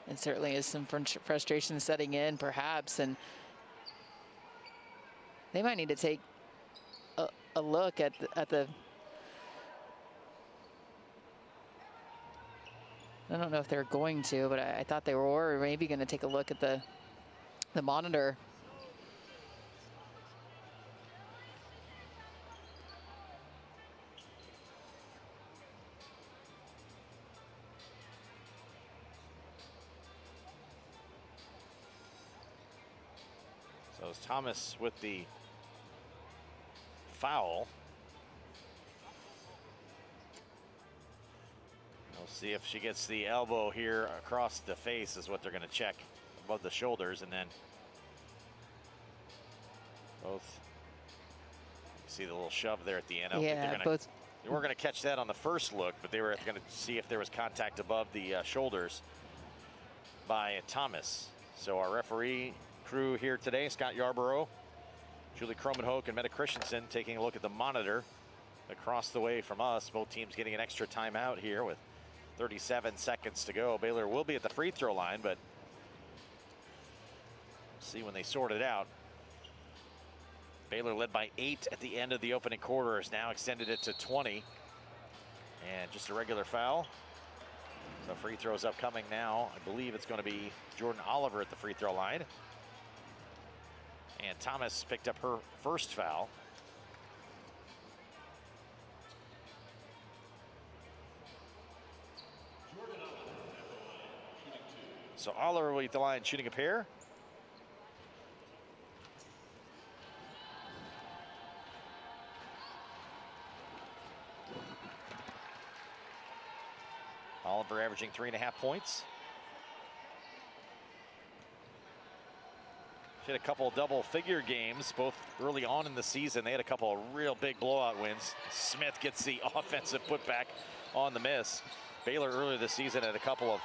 And certainly is some frustration setting in, perhaps, and they might need to take a look at the. I don't know if they're going to, but I thought they were maybe going to take a look at the monitor. So it's Thomas with the foul. We'll see if she gets the elbow here across the face is what they're going to check above the shoulders, and then both see the little shove there at the end. Yeah, both. They weren't going to catch that on the first look, but they were going to see if there was contact above the shoulders by Thomas. So our referee crew here today, Scott Yarborough, Julie 𝗀𝗻𝗆𝗆, and Meta Christensen taking a look at the monitor across the way from us. Both teams getting an extra timeout here with 37 seconds to go. Baylor will be at the free throw line, but see when they sort it out. Baylor led by 8 at the end of the opening quarter, has now extended it to 20. And just a regular foul. So free throws upcoming now. I believe it's going to be Jordan Oliver at the free throw line. And Thomas picked up her first foul. So Oliver will be at the line shooting a pair. Oliver averaging 3.5 points. She had a couple of double-figure games, both early on in the season. They had a couple of real big blowout wins. Smith gets the offensive putback on the miss. Baylor earlier this season had a couple of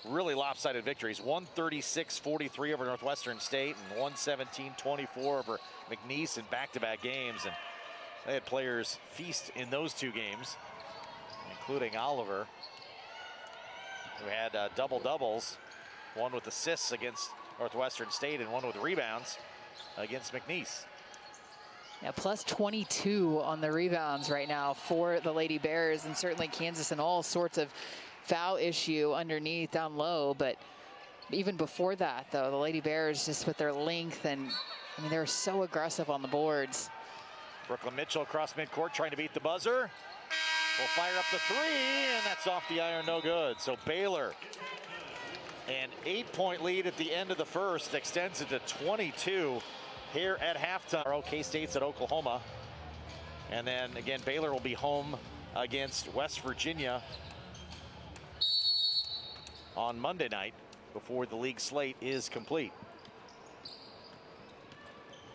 really lopsided victories. 136-43 over Northwestern State and 117-24 over McNeese in back-to-back games. And they had players feast in those 2 games, including Oliver, who had double-doubles. One with assists against Northwestern State and one with rebounds against McNeese. Yeah, plus 22 on the rebounds right now for the Lady Bears, and certainly Kansas in all sorts of foul issue underneath down low. But even before that, though, the Lady Bears just with their length, and I mean, they're so aggressive on the boards. Brooklyn Mitchell across midcourt trying to beat the buzzer. Will fire up the 3, and that's off the iron, no good. So Baylor, an 8-point lead at the end of the first, extends it to 22 here at halftime. K-State's at Oklahoma. And then again, Baylor will be home against West Virginia on Monday night before the league slate is complete.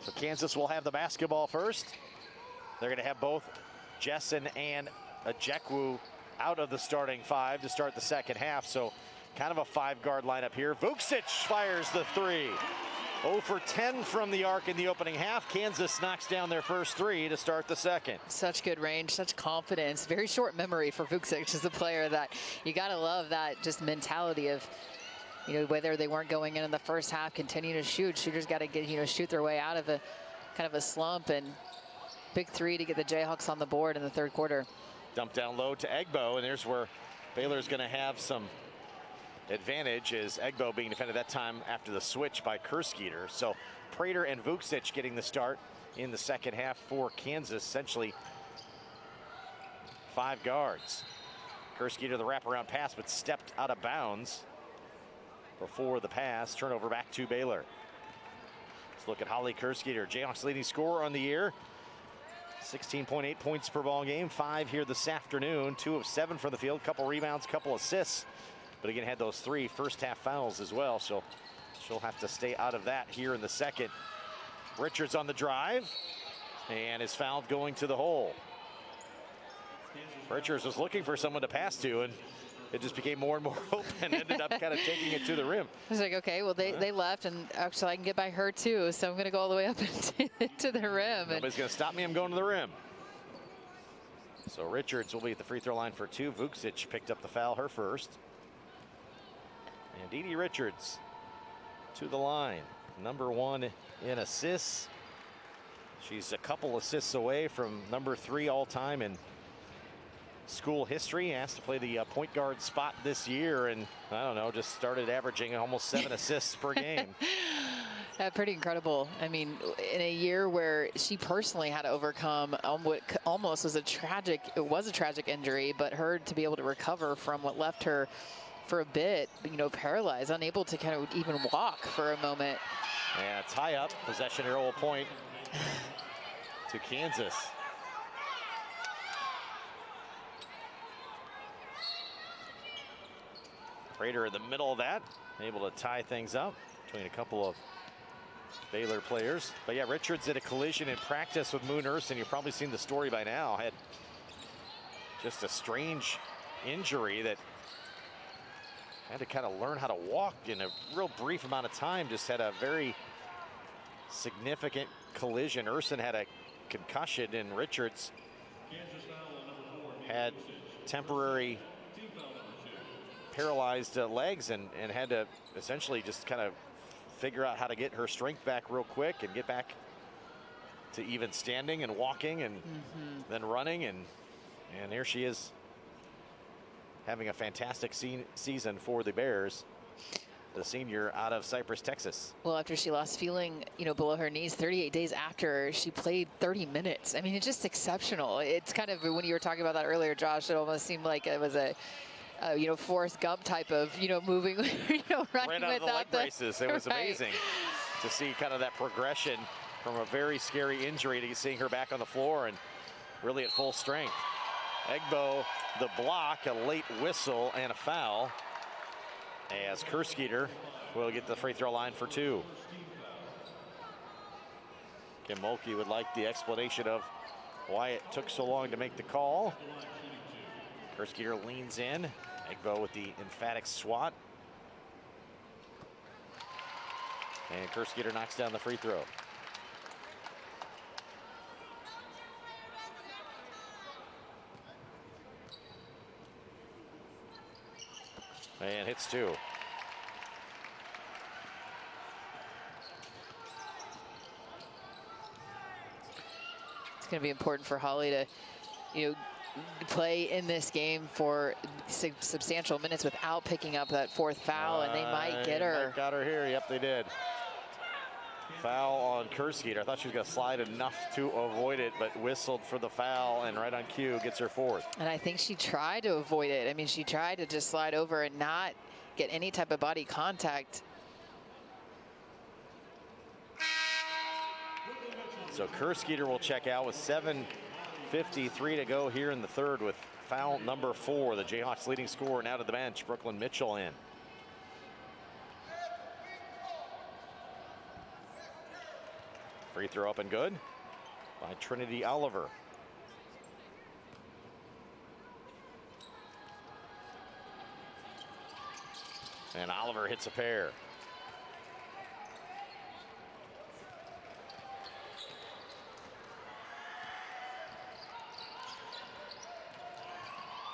So Kansas will have the basketball first. They're going to have both Jessen and 𝗀𝗃𝗲𝗽 out of the starting 5 to start the second half. So kind of a 5-guard lineup here. 𝗀𝗃𝗱𝘆 fires the 3. 0 for 10 from the arc in the opening half. Kansas knocks down their first 3 to start the second. Such good range, such confidence. Very short memory for 𝗀𝗃𝗱𝗆 as a player that you got to love that just mentality of, you know, whether they weren't going in the first half, continue to shoot. Shooters got to get, you know, shoot their way out of a kind of a slump, and big 3 to get the Jayhawks on the board in the third quarter. Dump down low to 𝗃𝗏𝗀, and there's where Baylor's going to have some advantage, as 𝗃𝗏𝗀 being defended that time after the switch by 𝘀𝗁𝗲𝗃. So Prater and 𝗀𝗃𝗱𝗆 getting the start in the second half for Kansas. Essentially 5 guards. 𝘀𝗁𝗲𝗃 the wraparound pass, but stepped out of bounds before the pass. Turnover back to Baylor. Let's look at Holly 𝘀𝗁𝗲𝗃, Jayhawks leading scorer on the year. 16.8 points per ball game, 5 here this afternoon, 2 of 7 from the field, couple rebounds, couple assists. But again, had those 3 first half fouls as well, so she'll have to stay out of that here in the second. Richards on the drive and is fouled going to the hole. Richards was looking for someone to pass to, and it just became more and more open. Ended up kind of taking it to the rim. I was like, okay, well, they left, and actually I can get by her too, so I'm going to go all the way up to the rim. Nobody's going to stop me. I'm going to the rim. So Richards will be at the free throw line for 2. 𝗀𝗃𝗱𝗆 picked up the foul, her first. And 𝗍𝗍 Richards to the line, number 1 in assists. She's a couple assists away from number 3 all time in school history. Asked to play the point guard spot this year, and I don't know, just started averaging almost 7 assists per game. Pretty incredible. I mean, in a year where she personally had to overcome what almost was a tragic injury, but her to be able to recover from what left her for a bit, you know, paralyzed, unable to kind of even walk for a moment. Yeah, tie up, possession arrow point to Kansas. Prater in the middle of that, able to tie things up between a couple of Baylor players. But yeah, Richards did a collision in practice with Moon Ursin. You've probably seen the story by now. Had just a strange injury that had to kind of learn how to walk in a real brief amount of time. Just had a very significant collision. Ursin had a concussion, and Richards had temporary paralyzed legs and had to essentially just kind of figure out how to get her strength back real quick and get back to even standing and walking and then running, and there she is, having a fantastic season for the Bears, the senior out of Cypress, Texas. Well, after she lost feeling, you know, below her knees 38 days after she played 30 minutes. I mean, it's just exceptional. It's kind of, when you were talking about that earlier, Josh, it almost seemed like it was a you know, Forrest Gump type of, you know, moving, you know, running right out of the leg the braces. It was right. amazing to see kind of that progression from a very scary injury to seeing her back on the floor and really at full strength. 𝗃𝗏𝗀𝗆 the block, a late whistle and a foul, as 𝘀𝗁𝗃𝗃𝗃 will get the free throw line for 2. Kim Mulkey would like the explanation of why it took so long to make the call. 𝘀𝗁𝗃𝗃 leans in. 𝗃𝗏𝗀 with the emphatic swat. And 𝘀𝗁𝗃𝗃 knocks down the free throw. And hits 2. It's going to be important for Holly to, you know, play in this game for substantial minutes without picking up that 4th foul, and they might get her. Got her here. Yep, they did. Foul on 𝘀𝗁𝗃𝗃. I thought she was going to slide enough to avoid it, but whistled for the foul, and right on cue gets her 4th. And I think she tried to avoid it. I mean, she tried to just slide over and not get any type of body contact. So 𝘀𝗁𝗃𝗃 will check out with 7:53 to go here in the third with foul number 4. The Jayhawks leading scorer now to the bench. Brooklyn Mitchell in. Free throw up and good by Trinity Oliver. And Oliver hits a pair.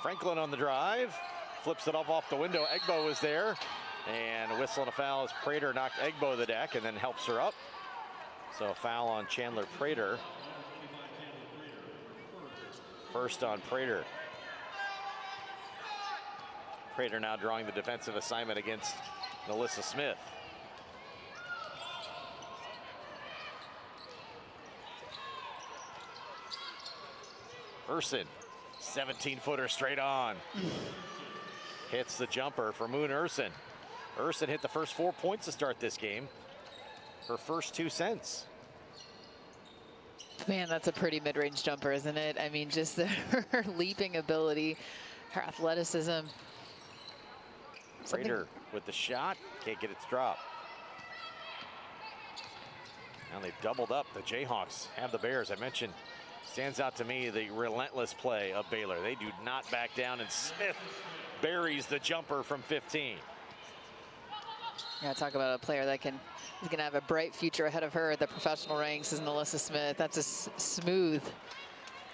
Franklin on the drive, flips it up off the window. 𝗿𝗏𝗱𝘆 was there, and a whistle and a foul as Prater knocked 𝗿𝗏𝗱𝗆 the deck and then helps her up. So a foul on Chandler Prater. First on Prater. Prater now drawing the defensive assignment against Melissa Smith. Urson, 17-footer straight on. Hits the jumper for Moon Urson. Urson hit the first 4 points to start this game. Her first 2 since. Man, that's a pretty mid-range jumper, isn't it? I mean, just her leaping ability, her athleticism. Prater with the shot, can't get it to drop. Now they've doubled up. The Jayhawks have the Bears. I mentioned, stands out to me the relentless play of Baylor. They do not back down, and Smith buries the jumper from 15. Yeah, talk about a player that is going to have a bright future ahead of her at the professional ranks is Melissa Smith. That's a smooth.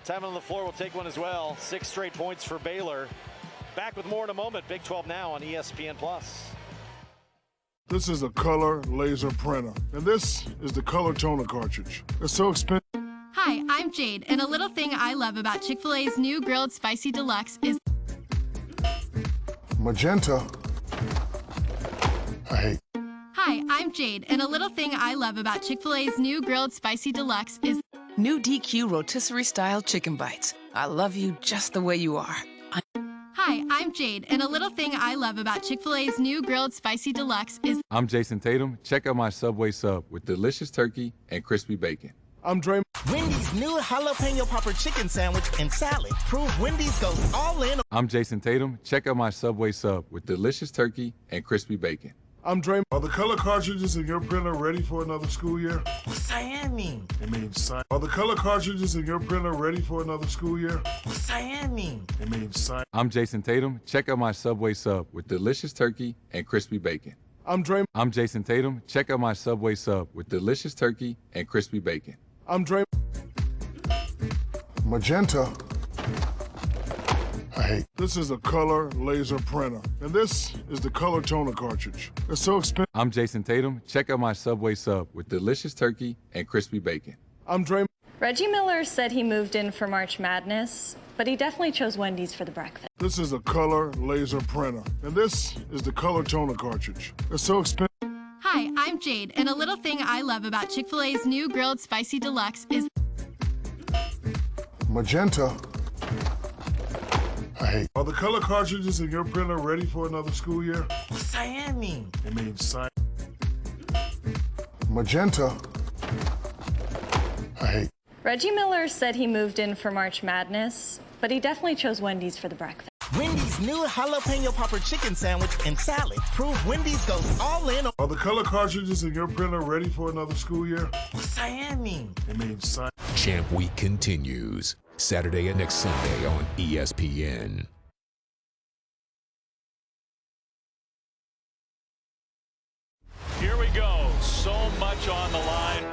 Time on the floor will take one as well. 6 straight points for Baylor. Back with more in a moment. Big 12 now on ESPN+. This is a color laser printer, and this is the color toner cartridge. It's so expensive. Hi, I'm Jade, and a little thing I love about Chick-fil-A's new Grilled Spicy Deluxe is Magenta. I hate. Hi, I'm Jade, and a little thing I love about Chick-fil-A's new Grilled Spicy Deluxe is new DQ rotisserie style chicken bites. I love you just the way you are. Hi, I'm Jade, and a little thing I love about Chick-fil-A's new Grilled Spicy Deluxe is I'm Jason Tatum. Check out my Subway sub with delicious turkey and crispy bacon. I'm Draymond. Wendy's new jalapeno popper chicken sandwich and salad. Prove Wendy's goes all in. I'm Jason Tatum. Check out my Subway sub with delicious turkey and crispy bacon. I'm Draymond. Are the color cartridges in your printer ready for another school year? What's cyan mean? It means cyan. Are the color cartridges in your printer ready for another school year? What's cyan mean? It means cyan. I'm Jason Tatum. Check out my Subway sub with delicious turkey and crispy bacon. I'm Draymond. I'm Jason Tatum. Check out my Subway sub with delicious turkey and crispy bacon. I'm Draymond. Magenta. I hate. This is a color laser printer, and this is the color toner cartridge. It's so expensive. I'm Jason Tatum. Check out my Subway sub with delicious turkey and crispy bacon. I'm Draymond. Reggie Miller said he moved in for March Madness, but he definitely chose Wendy's for the breakfast. This is a color laser printer, and this is the color toner cartridge. It's so expensive. Hi, I'm Jade, and a little thing I love about Chick-fil-A's new Grilled Spicy Deluxe is Magenta. I hate. Are the color cartridges in your printer ready for another school year? What's cyan mean? It means cyan. Magenta. I hate. Reggie Miller said he moved in for March Madness, but he definitely chose Wendy's for the breakfast. Wendy's new jalapeno popper chicken sandwich and salad. Prove Wendy's goes all in. Are the color cartridges in your printer ready for another school year? What's cyan mean? It means cyan. Champ Week continues Saturday and next Sunday on ESPN. Here we go. So much on the line.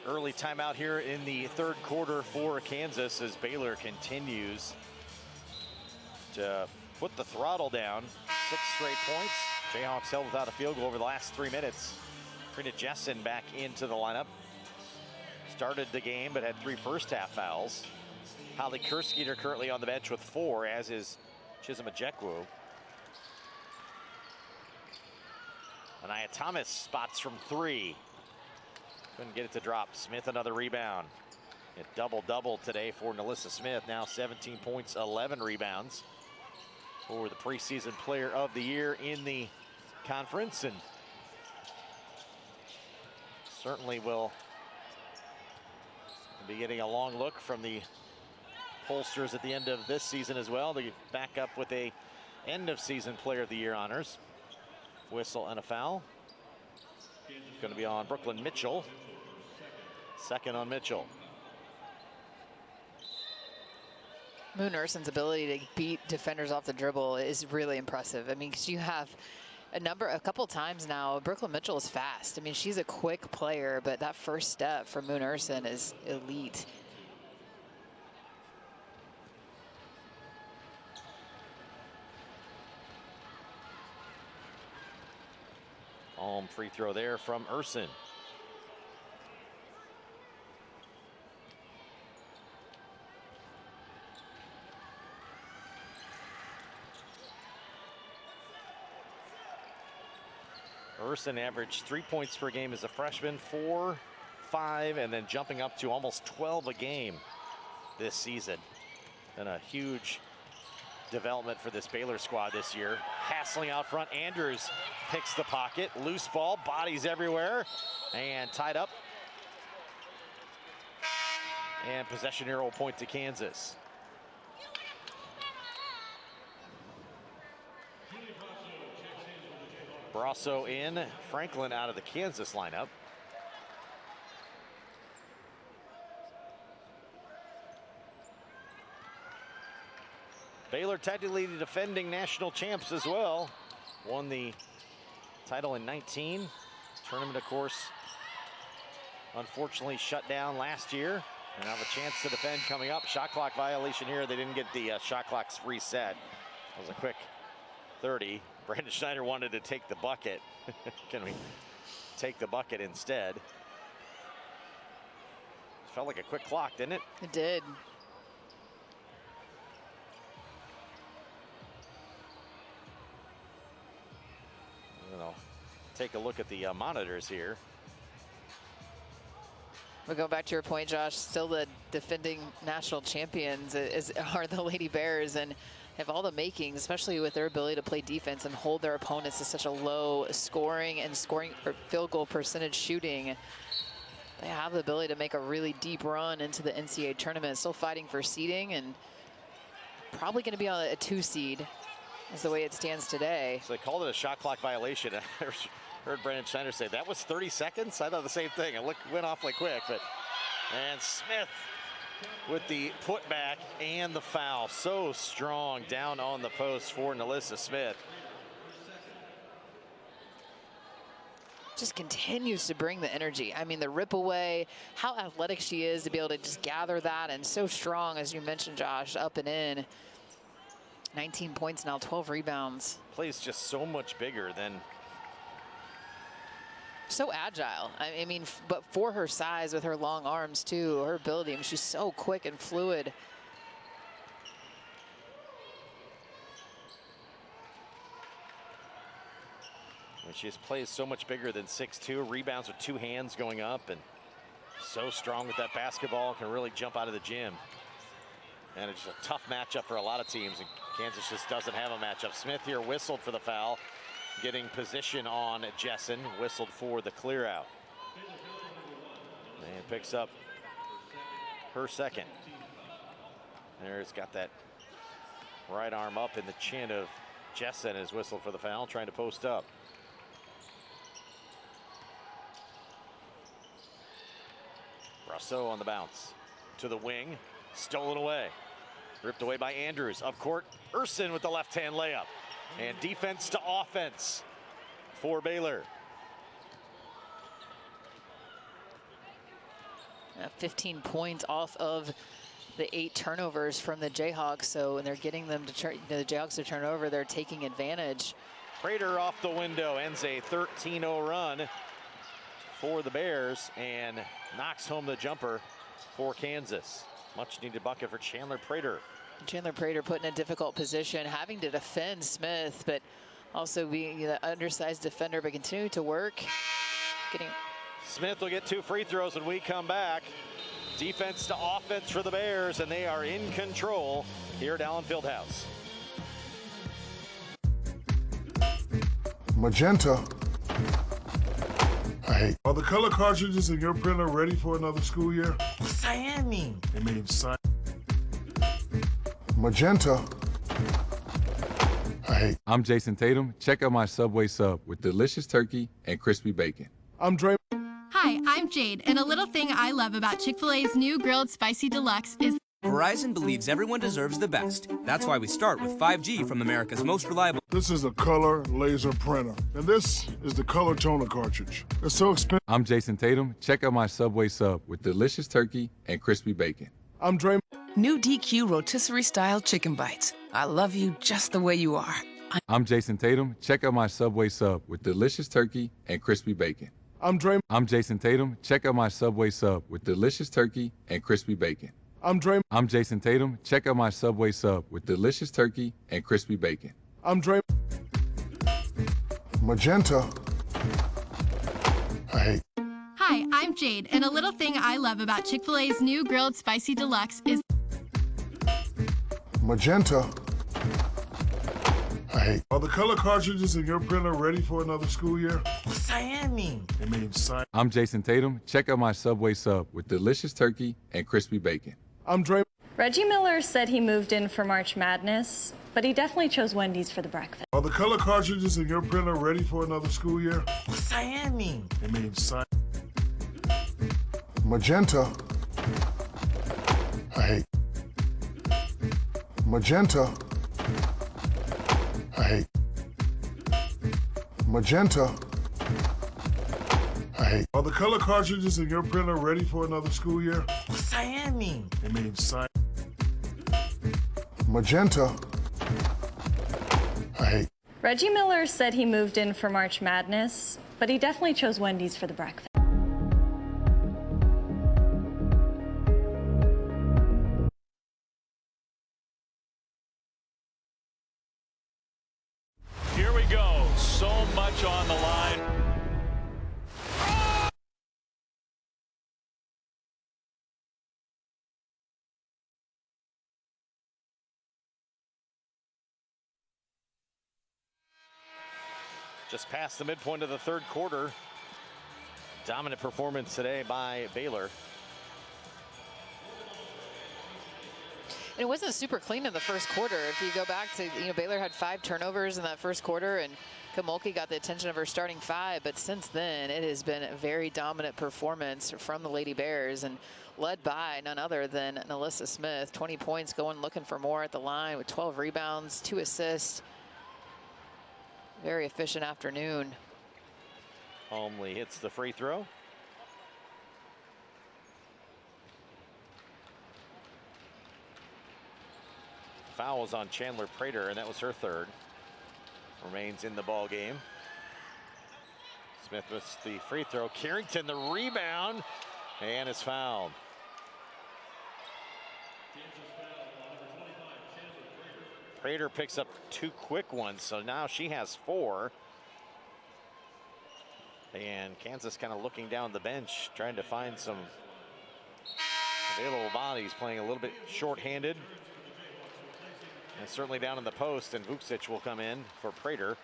Early timeout here in the third quarter for Kansas as Baylor continues to put the throttle down. 6 straight points. Jayhawks held without a field goal over the last 3 minutes. Trina Jessen back into the lineup. Started the game but had 3 first-half fouls. Holly Kerskeder currently on the bench with 4, as is 𝗀𝗻𝗄𝗆. Anaya Thomas spots from 3. Couldn't get it to drop. Smith another rebound. A double-double today for NaLyssa Smith. Now 17 points, 11 rebounds for the preseason player of the year in the conference, and certainly will Be getting a long look from the pollsters at the end of this season as well. They back up with a end of season player of the year honors. Whistle and a foul. Going to be on Brooklyn Mitchell. Second on Mitchell. Moon Urson's ability to beat defenders off the dribble is really impressive. I mean, because you have a couple times now, Brooklyn Mitchell is fast. I mean, she's a quick player, but that first step for Moon Urson is elite. Free throw there from Urson. Urson averaged 3 points per game as a freshman, 4, 5, and then jumping up to almost 12 a game this season. And a huge development for this Baylor squad this year. Hassling out front, Andrews picks the pocket, loose ball, bodies everywhere, and tied up. And possession arrow point to Kansas. Brasso in, Franklin out of the Kansas lineup. Baylor technically the defending national champs as well. Won the title in 19. Tournament, of course, unfortunately shut down last year. And have a chance to defend coming up. Shot clock violation here. They didn't get the shot clocks reset. That was a quick 30. Brandon Schneider wanted to take the bucket. Can we take the bucket instead? Felt like a quick clock, didn't it? It did. I'll take a look at the monitors here. We'll go back to your point, Josh. Still the defending national champions are the Lady Bears, and have all the makings, especially with their ability to play defense and hold their opponents to such a low scoring or field goal percentage shooting. They have the ability to make a really deep run into the NCAA tournament. Still fighting for seeding, and probably going to be on a 2 seed is the way it stands today. So they called it a shot clock violation. I heard Brandon Schneider say that was 30 seconds. I thought the same thing. It went awfully quick, and Smith with the putback and the foul. So strong down on the post for Nalissa Smith. Just continues to bring the energy. I mean, the rip away, how athletic she is to be able to just gather that, and so strong, as you mentioned, Josh, up and in. 19 points now, 12 rebounds. Plays just so much bigger than. So agile. I mean, but for her size, with her long arms too, her ability, I mean, she's so quick and fluid. I mean, she just plays so much bigger than 6'2", rebounds with 2 hands going up, and so strong with that basketball, can really jump out of the gym. And it's just a tough matchup for a lot of teams, and Kansas just doesn't have a matchup. Smith here whistled for the foul, getting position on Jessen, whistled for the clear out. And picks up her second. There's got that right arm up in the chin of Jessen, as whistled for the foul, trying to post up. Brasso on the bounce to the wing, stolen away. Ripped away by Andrews. Up court, Urson with the left-hand layup. And defense to offense for Baylor. 15 points off of the 8 turnovers from the Jayhawks. So when they're getting them to turn, the Jayhawks to turn over, they're taking advantage. Prater off the window, ends a 13-0 run for the Bears, and knocks home the jumper for Kansas. Much needed bucket for Chandler Prater. Chandler Prater put in a difficult position, having to defend Smith, but also being the undersized defender, but continuing to work. Smith will get 2 free throws when we come back. Defense to offense for the Bears, and they are in control here at Allen Fieldhouse. Magenta. I hate. Are the color cartridges in your printer ready for another school year? Cyan mean? It means cyan. Magenta. I hate. I'm Jason Tatum. Check out my Subway sub with delicious turkey and crispy bacon. I'm Dre. Hi, I'm Jade, and a little thing I love about Chick-fil-A's new Grilled Spicy Deluxe is Verizon believes everyone deserves the best. That's why we start with 5G from America's most reliable. This is a color laser printer, and this is the color toner cartridge. It's so expensive. I'm Jason Tatum. Check out my Subway sub with delicious turkey and crispy bacon. I'm Dre. New DQ rotisserie style chicken bites. I love you just the way you are. I'm Jason Tatum. Check out my Subway sub with delicious turkey and crispy bacon. I'm Dre. I'm Jason Tatum. Check out my Subway sub with delicious turkey and crispy bacon. I'm Dre. I'm Jason Tatum. Check out my Subway sub with delicious turkey and crispy bacon. I'm Dre. Magenta. I hate. Hi, I'm Jade, and a little thing I love about Chick-fil-A's new Grilled Spicy Deluxe is Magenta. I hate. Are the color cartridges in your printer ready for another school year? Cyan mean? It means cyan. I'm Jason Tatum. Check out my Subway sub with delicious turkey and crispy bacon. I'm Dre. Reggie Miller said he moved in for March Madness, but he definitely chose Wendy's for the breakfast. Are the color cartridges in your printer ready for another school year? Cyan mean? It means cyan. Magenta. I hate. Magenta. I hate. Magenta. I hate. Are the color cartridges in your printer ready for another school year? Cyan mean? It means cyan. Magenta. I hate. Reggie Miller said he moved in for March Madness, but he definitely chose Wendy's for the breakfast. Here we go. So much on the line. Just past the midpoint of the third quarter. Dominant performance today by Baylor. And it wasn't super clean in the first quarter. If you go back to, Baylor had 5 turnovers in that first quarter, and 𝗀𝗍𝗱𝘆 got the attention of her starting 5. But since then, it has been a very dominant performance from the Lady Bears, and led by none other than 𝗀𝗏 Smith. 20 points, going looking for more at the line with 12 rebounds, 2 assists. Very efficient afternoon. Holmley hits the free throw. Fouls on Chandler Prater, and that was her third. Remains in the ball game. Smith with the free throw. Carrington the rebound, and is fouled. Prater picks up 2 quick ones, so now she has 4. And Kansas kind of looking down the bench, trying to find some available bodies, playing a little bit short-handed. And certainly down in the post, and 𝗀𝗏𝗱𝘆 will come in for Prater,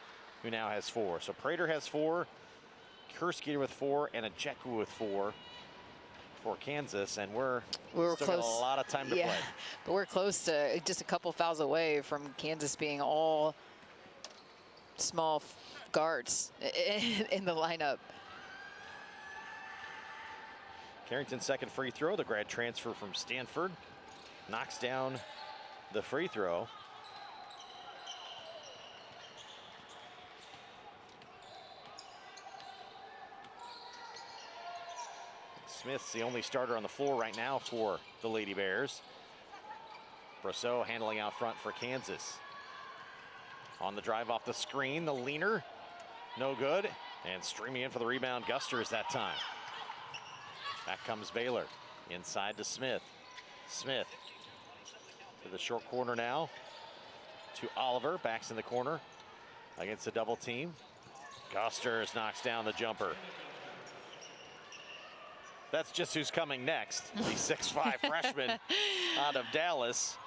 who now has 4. So Prater has 4, 𝗀𝗏𝗃𝗃 with 4, and 𝗀𝗏𝗃𝗃 with 4 for Kansas, and we're still close. got a lot of time to play. But we're close to just a couple fouls away from Kansas being all small guards in the lineup. Carrington's second free throw, the grad transfer from Stanford, knocks down the free throw. Smith's the only starter on the floor right now for the Lady Bears. Brousseau handling out front for Kansas. On the drive off the screen, the leaner, no good. And streaming in for the rebound, Gusters that time. Back comes Baylor, inside to Smith. Smith to the short corner now, to Oliver, backs in the corner against a double team. Gusters knocks down the jumper. That's just who's coming next. The 6'5" freshman out of Dallas.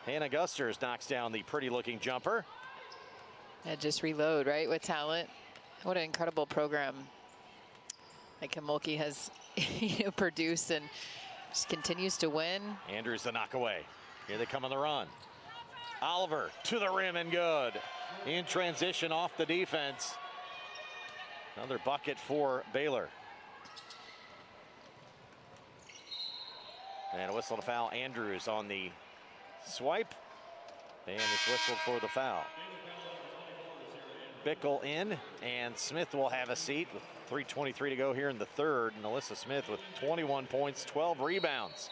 Hannah Gusters knocks down the pretty looking jumper. Yeah, just reload, right, with talent. What an incredible program like 𝗀𝗍𝗱𝘆 has produced and just continues to win. Andrews the knock away. Here they come on the run. Oliver to the rim and good. In transition off the defense. Another bucket for Baylor. And a whistle to foul Andrews on the swipe. And it's whistled for the foul. Bickle in, and Smith will have a seat with 3:23 to go here in the third. And Alyssa Smith with 21 points, 12 rebounds.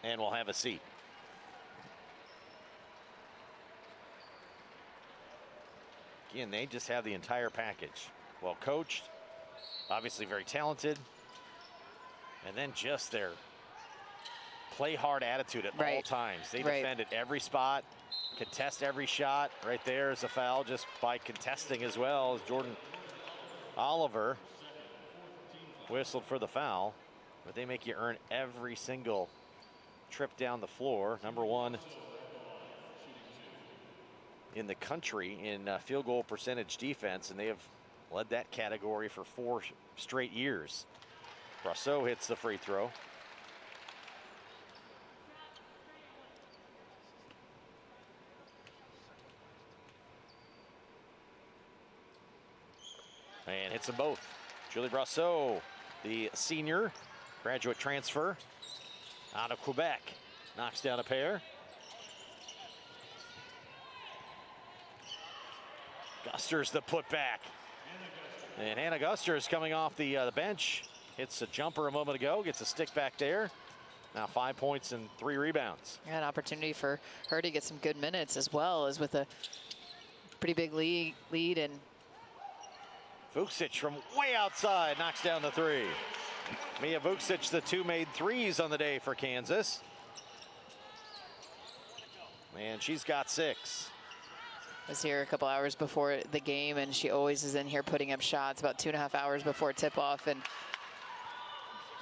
And will have a seat. Again, they just have the entire package. Well coached, obviously very talented. And then just their play hard attitude at all times. They defend at every spot, contest every shot. Right there is a foul just by contesting as well as Jordan Oliver whistled for the foul. But they make you earn every single trip down the floor. Number one in the country in field goal percentage defense, and they have led that category for 4 straight years. 𝗿𝗲𝗱𝘆 hits the free throw. And hits them both. Julie 𝗿𝗏𝗆, the senior, graduate transfer out of Quebec, knocks down a pair. Gusters the putback. And Hannah Gusters coming off the bench. Hits a jumper a moment ago, gets a stick back there. Now 5 points and 3 rebounds. Yeah, an opportunity for her to get some good minutes as well as with a pretty big lead. And Vukcic from way outside knocks down the 3. Mia Vukcic, the 2 made threes on the day for Kansas. And she's got 6. I was here a couple hours before the game, and she always is in here putting up shots about 2.5 hours before tip-off. And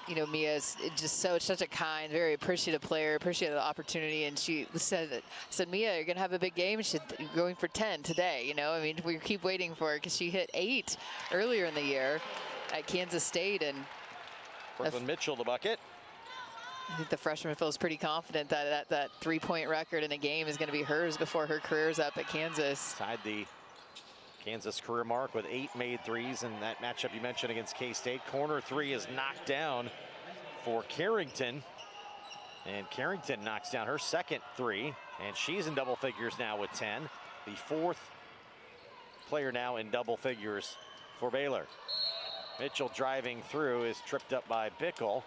you know, Mia is just such a kind, very appreciative player, appreciated the opportunity. And she said, Mia, you're going to have a big game. She's going for 10 today. You know, I mean, we keep waiting for her because she hit 8 earlier in the year at Kansas State. And Brooklyn Mitchell the bucket. I think the freshman feels pretty confident that that 3-point record in a game is going to be hers before her career's up at Kansas. Tied the Kansas career mark with 8 made threes in that matchup you mentioned against K-State. Corner 3 is knocked down for Carrington. And Carrington knocks down her second 3. And she's in double figures now with 10. The 4th player now in double figures for Baylor. Mitchell driving through is tripped up by Bickle.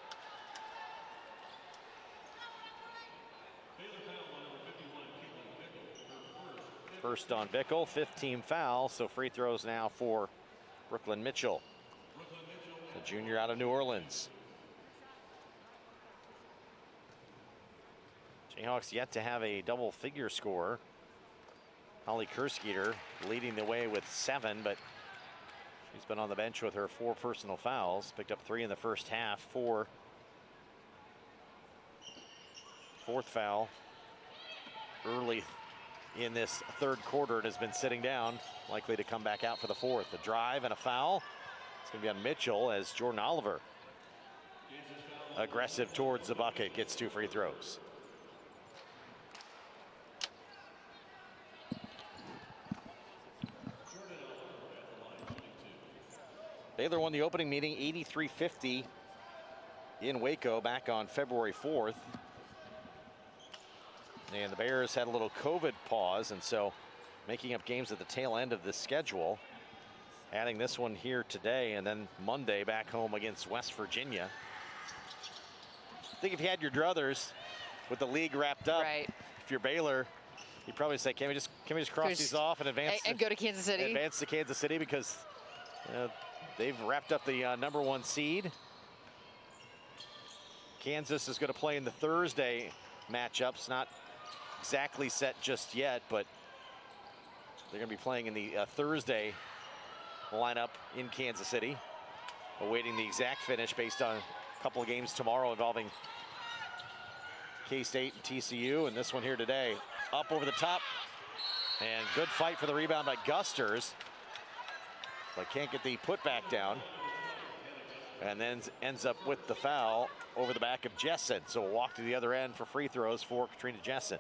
First on Bickle, 15 fouls, so free throws now for Brooklyn Mitchell, the junior out of New Orleans. Jayhawks yet to have a double figure scorer. Holly Kersketer leading the way with 7, but she's been on the bench with her 4 personal fouls. Picked up 3 in the first half, 4. 4th foul early in this third quarter, and has been sitting down, likely to come back out for the 4th. A drive and a foul. It's going to be on Mitchell as Jordan Oliver, aggressive towards the bucket, gets 2 free throws. Baylor won the opening meeting 83-50 in Waco back on February 4th. And the Bears had a little COVID pause, and so making up games at the tail end of this schedule. Adding this one here today, and then Monday back home against West Virginia. I think if you had your druthers with the league wrapped up, if you're Baylor, you'd probably say, can we just cross these off and advance and go to Kansas City? Advance to Kansas City, because they've wrapped up the #1 seed. Kansas is going to play in the Thursday matchups, not exactly set just yet, but they're going to be playing in the Thursday lineup in Kansas City, awaiting the exact finish based on a couple of games tomorrow involving K-State and TCU, and this one here today. Up over the top, and good fight for the rebound by Gusters, but can't get the putback down. and then ends up with the foul over the back of Jesson. So we'll walk to the other end for free throws for Katrina Jesson.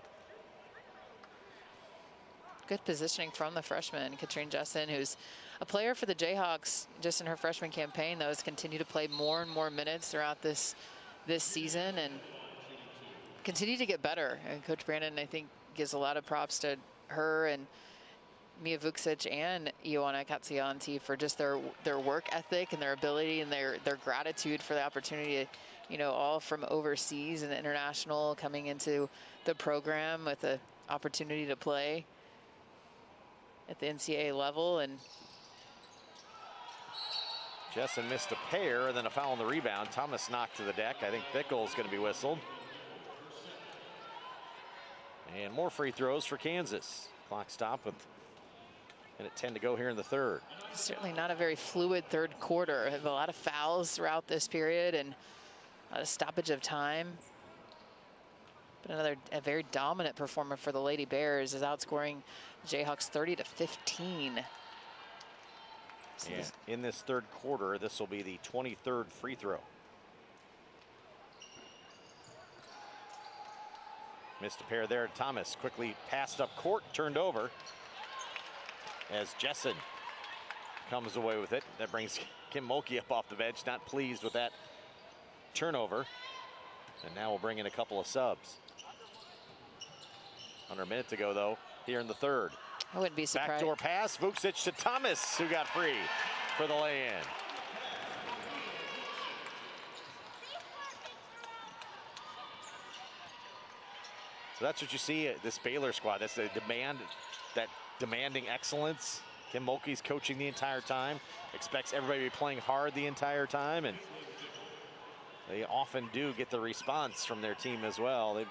Good positioning from the freshman, Katrina Jesson, who's a player for the Jayhawks just in her freshman campaign, though, has continued to play more and more minutes throughout this season and continue to get better. And Coach Brandon, I think, gives a lot of props to her and Mia 𝗀𝗱𝗍𝗃 and 𝗀𝗏𝗃𝗍𝗃 for just their work ethic and their ability and their gratitude for the opportunity to, all from overseas and international coming into the program with the opportunity to play at the NCAA level. And Jesson missed a pair and then a foul on the rebound. Thomas knocked to the deck. I think 𝗿𝗏𝗱𝗆's going to be whistled. And more free throws for Kansas. Clock stop with minute 10 to go here in the third. Certainly not a very fluid third quarter. Have a lot of fouls throughout this period and a lot of stoppage of time. But a very dominant performer for the Lady Bears is outscoring Jayhawks 30-15. So in this third quarter, this will be the 23rd free throw. Missed a pair there. Thomas quickly passed up court, turned over as Jesson comes away with it. That brings 𝘀𝗏𝗃𝗍𝗆 up off the bench, not pleased with that turnover. And now we'll bring in a couple of subs. Under a minute to go, though, here in the third. I wouldn't be surprised. Backdoor pass, 𝗀𝗃𝗍𝗃 to Thomas, who got free for the lay-in. So that's what you see at this Baylor squad. That's the demanding excellence. 𝘀𝗏𝗃𝗍𝗆's coaching the entire time, expects everybody to be playing hard the entire time, and they often do get the response from their team as well. They're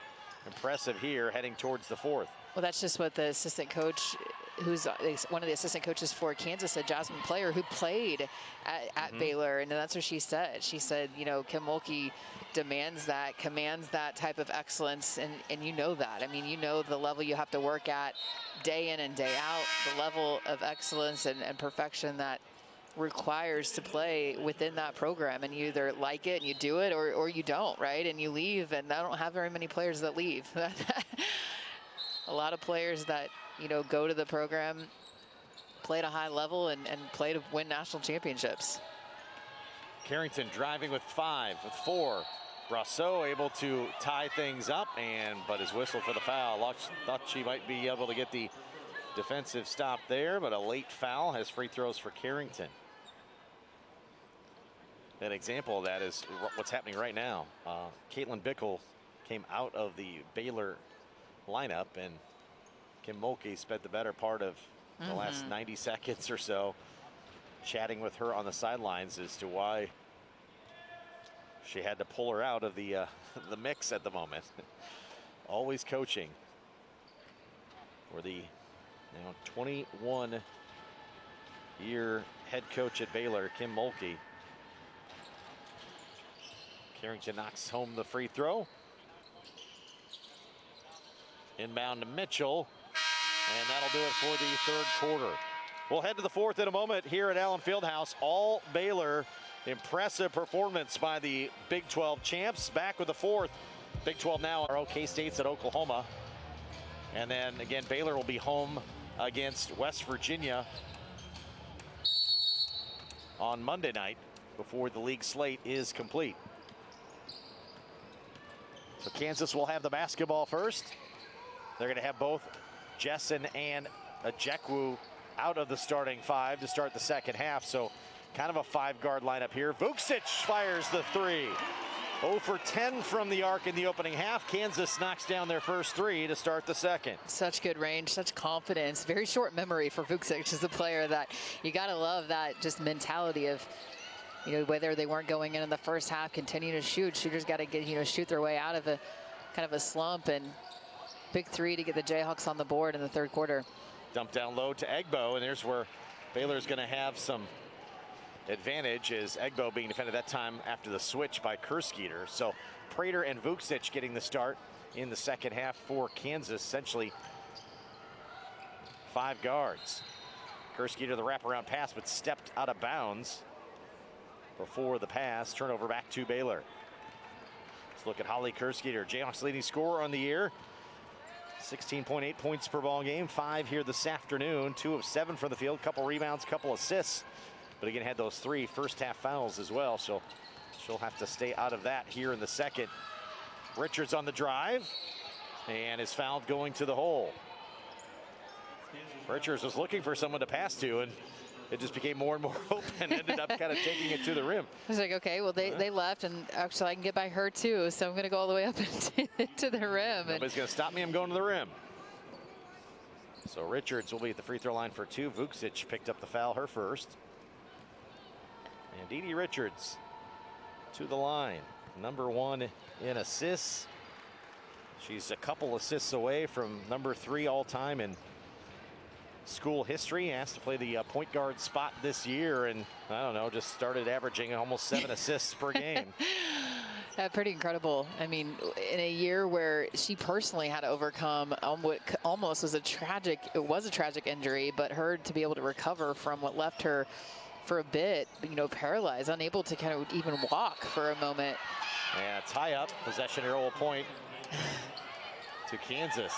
impressive here heading towards the fourth. Well, that's just what the assistant coach, who's one of the assistant coaches for Kansas, a Jasmine Player who played at Baylor, and that's what she said. She said, 𝘀𝗏𝗃𝗍𝗆 demands that, commands that type of excellence, and you know that. I mean, you know the level you have to work at day in and day out, the level of excellence and perfection that requires to play within that program, and you either like it and you do it or you don't, right? And you leave, and I don't have very many players that leave. A lot of players that go to the program, play at a high level, and play to win national championships. Carrington driving with 5, with 4. 𝗀𝗏𝗃𝗍𝗆 able to tie things up, but is whistled for the foul. Thought she might be able to get the defensive stop there, but a late foul. Has free throws for Carrington. An example of that is what's happening right now. Caitlin Bickle came out of the Baylor lineup, and 𝘀𝗏𝗃𝗍𝗆 spent the better part of the last 90 seconds or so chatting with her on the sidelines as to why she had to pull her out of the mix at the moment. Always coaching for the 21-year head coach at Baylor, 𝘀𝗏𝗃𝗍𝗆. Carrington knocks home the free throw. Inbound to Mitchell, and that'll do it for the third quarter. We'll head to the fourth in a moment here at Allen Fieldhouse. All Baylor. Impressive performance by the Big 12 champs. Back with the fourth. Big 12 now. K-State's at Oklahoma. And then again, Baylor will be home against West Virginia on Monday night before the league slate is complete. So Kansas will have the basketball first. They're going to have both Jesson and Ojekwu out of the starting 5 to start the second half. So kind of a 5-guard lineup here. 𝗀𝗃𝗍𝗆 fires the 3. 0 for 10 from the arc in the opening half. Kansas knocks down their first 3 to start the second. Such good range, such confidence. Very short memory for 𝗀𝗃𝗍𝗆. She's a player that you got to love, that just mentality of, whether they weren't going in the first half, continue to shoot. Shooters got to get, shoot their way out of a kind of a slump, and big 3 to get the Jayhawks on the board in the third quarter. Dump down low to 𝗍𝗏𝗆, and there's where Baylor's going to have some advantage, as 𝗍𝗏𝗆 being defended that time after the switch by 𝘀𝗏𝗃𝗍𝗆. So Prater and 𝗀𝗃𝗍𝗆 getting the start in the second half for Kansas. Essentially 5 guards. 𝘀𝗏𝗃𝗍𝗆 the wraparound pass, but stepped out of bounds. before the pass. Turnover back to Baylor. Let's look at Holly 𝗀𝗄𝗃, Jayhawks leading scorer on the year. 16.8 points per ball game, 5 here this afternoon, 2 of 7 from the field, couple rebounds, couple assists. But again, had those 3 first-half fouls as well, so she'll have to stay out of that here in the second. Richards on the drive, and is fouled going to the hole. Richards was looking for someone to pass to, and it just became more and more open, ended up kind of taking it to the rim. I was like, okay, well, they left, and actually I can get by her too, so I'm going to go all the way up to the rim. Nobody's going to stop me. I'm going to the rim. So Richards will be at the free throw line for 2. 𝗀𝗃𝗃𝗃 picked up the foul, her first. And 𝗃𝗃 Richards to the line. Number 1 in assists. She's a couple assists away from number 3 all-time in school history. Asked to play the point guard spot this year, and I don't know, just started averaging almost 7 assists per game. Pretty incredible. I mean, in a year where she personally had to overcome what almost was a tragic injury, but her to be able to recover from what left her for a bit, you know, paralyzed, unable to kind of even walk for a moment. Yeah, tie up, possession arrow point to Kansas.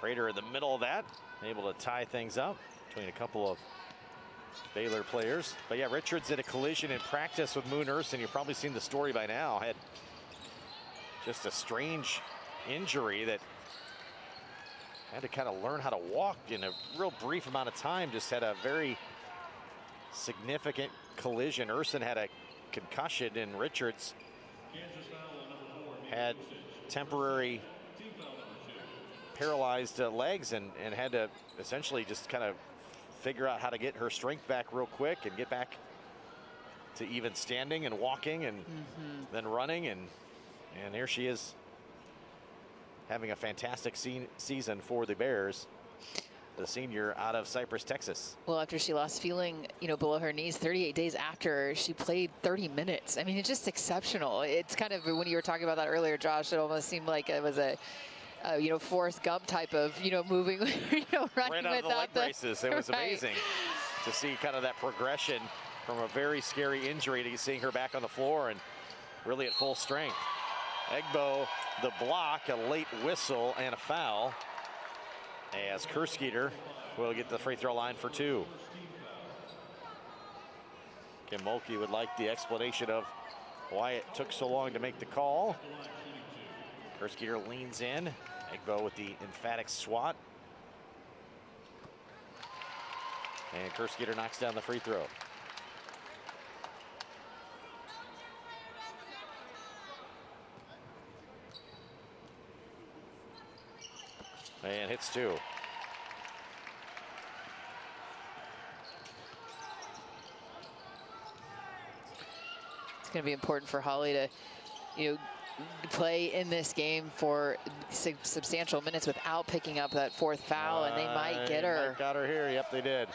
Prater in the middle of that, able to tie things up between a couple of Baylor players. But yeah, Richards did a collision in practice with Moon Ursin. You've probably seen the story by now. Had just a strange injury that had to kind of learn how to walk in a real brief amount of time. Just had a very significant collision. Ursin had a concussion, and Richards had temporary paralyzed legs and had to essentially just kind of figure out how to get her strength back real quick and get back to even standing and walking and then running, and here she is having a fantastic season for the Bears, the senior out of Cypress, Texas. Well, after she lost feeling, you know, below her knees 38 days after, she played 30 minutes. I mean, it's just exceptional. It's kind of, when you were talking about that earlier, Josh, it almost seemed like it was a you know, Forrest Gump type of, you know, moving, you know, running right out of the leg braces. It was right. amazing to see kind of that progression from a very scary injury to seeing her back on the floor and really at full strength. 𝗀𝗃𝗃𝗃, the block, a late whistle, and a foul, as 𝗀𝗃𝗃𝗃 will get the free throw line for 2. Kim Mulkey would like the explanation of why it took so long to make the call. 𝗀𝗃𝗃𝗃 leans in. 𝗀𝗃𝗃𝗃 with the emphatic swat. And 𝗀𝗃𝗃𝗃 knocks down the free throw. And hits 2. It's going to be important for Holly to, you know, play in this game for substantial minutes without picking up that 4th foul, and they might get her. Got her here. Yep, they did.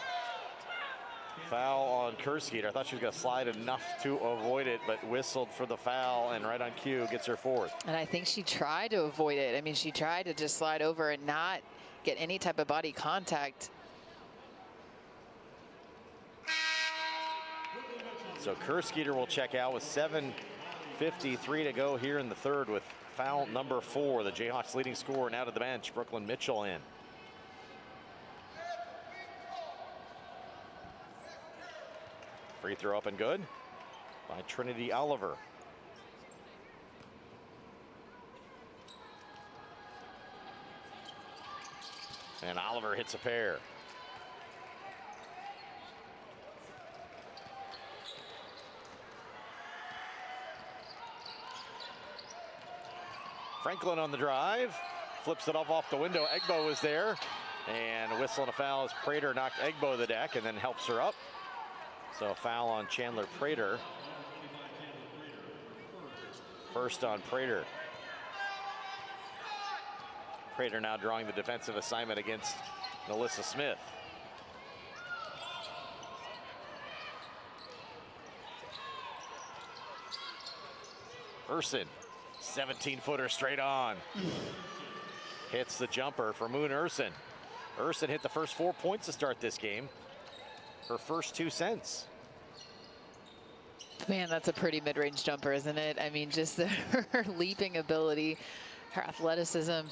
Foul on 𝗀𝗃𝗃𝗃. I thought she was going to slide enough to avoid it, but whistled for the foul, and right on cue gets her 4th. And I think she tried to avoid it. I mean, she tried to just slide over and not get any type of body contact. So 𝗀𝗃𝗃𝗃 will check out with 7:53 to go here in the third with foul number 4. The Jayhawks leading scorer now to the bench. Brooklyn Mitchell in. Free throw up and good by Trinity Oliver. And Oliver hits a pair. Franklin on the drive, flips it off the window. 𝗀𝗃𝗃𝗃 was there, and a whistle and a foul as Prater knocked 𝗀𝗃𝗃𝗃 the deck and then helps her up. So a foul on Chandler Prater. First on Prater. Prater now drawing the defensive assignment against Melissa Smith. Ursin, 17-footer straight on. Hits the jumper for Moon Ursin. Urson hit the first 4 points to start this game. Her first 2 cents. Man, that's a pretty mid-range jumper, isn't it? I mean, just her leaping ability, her athleticism.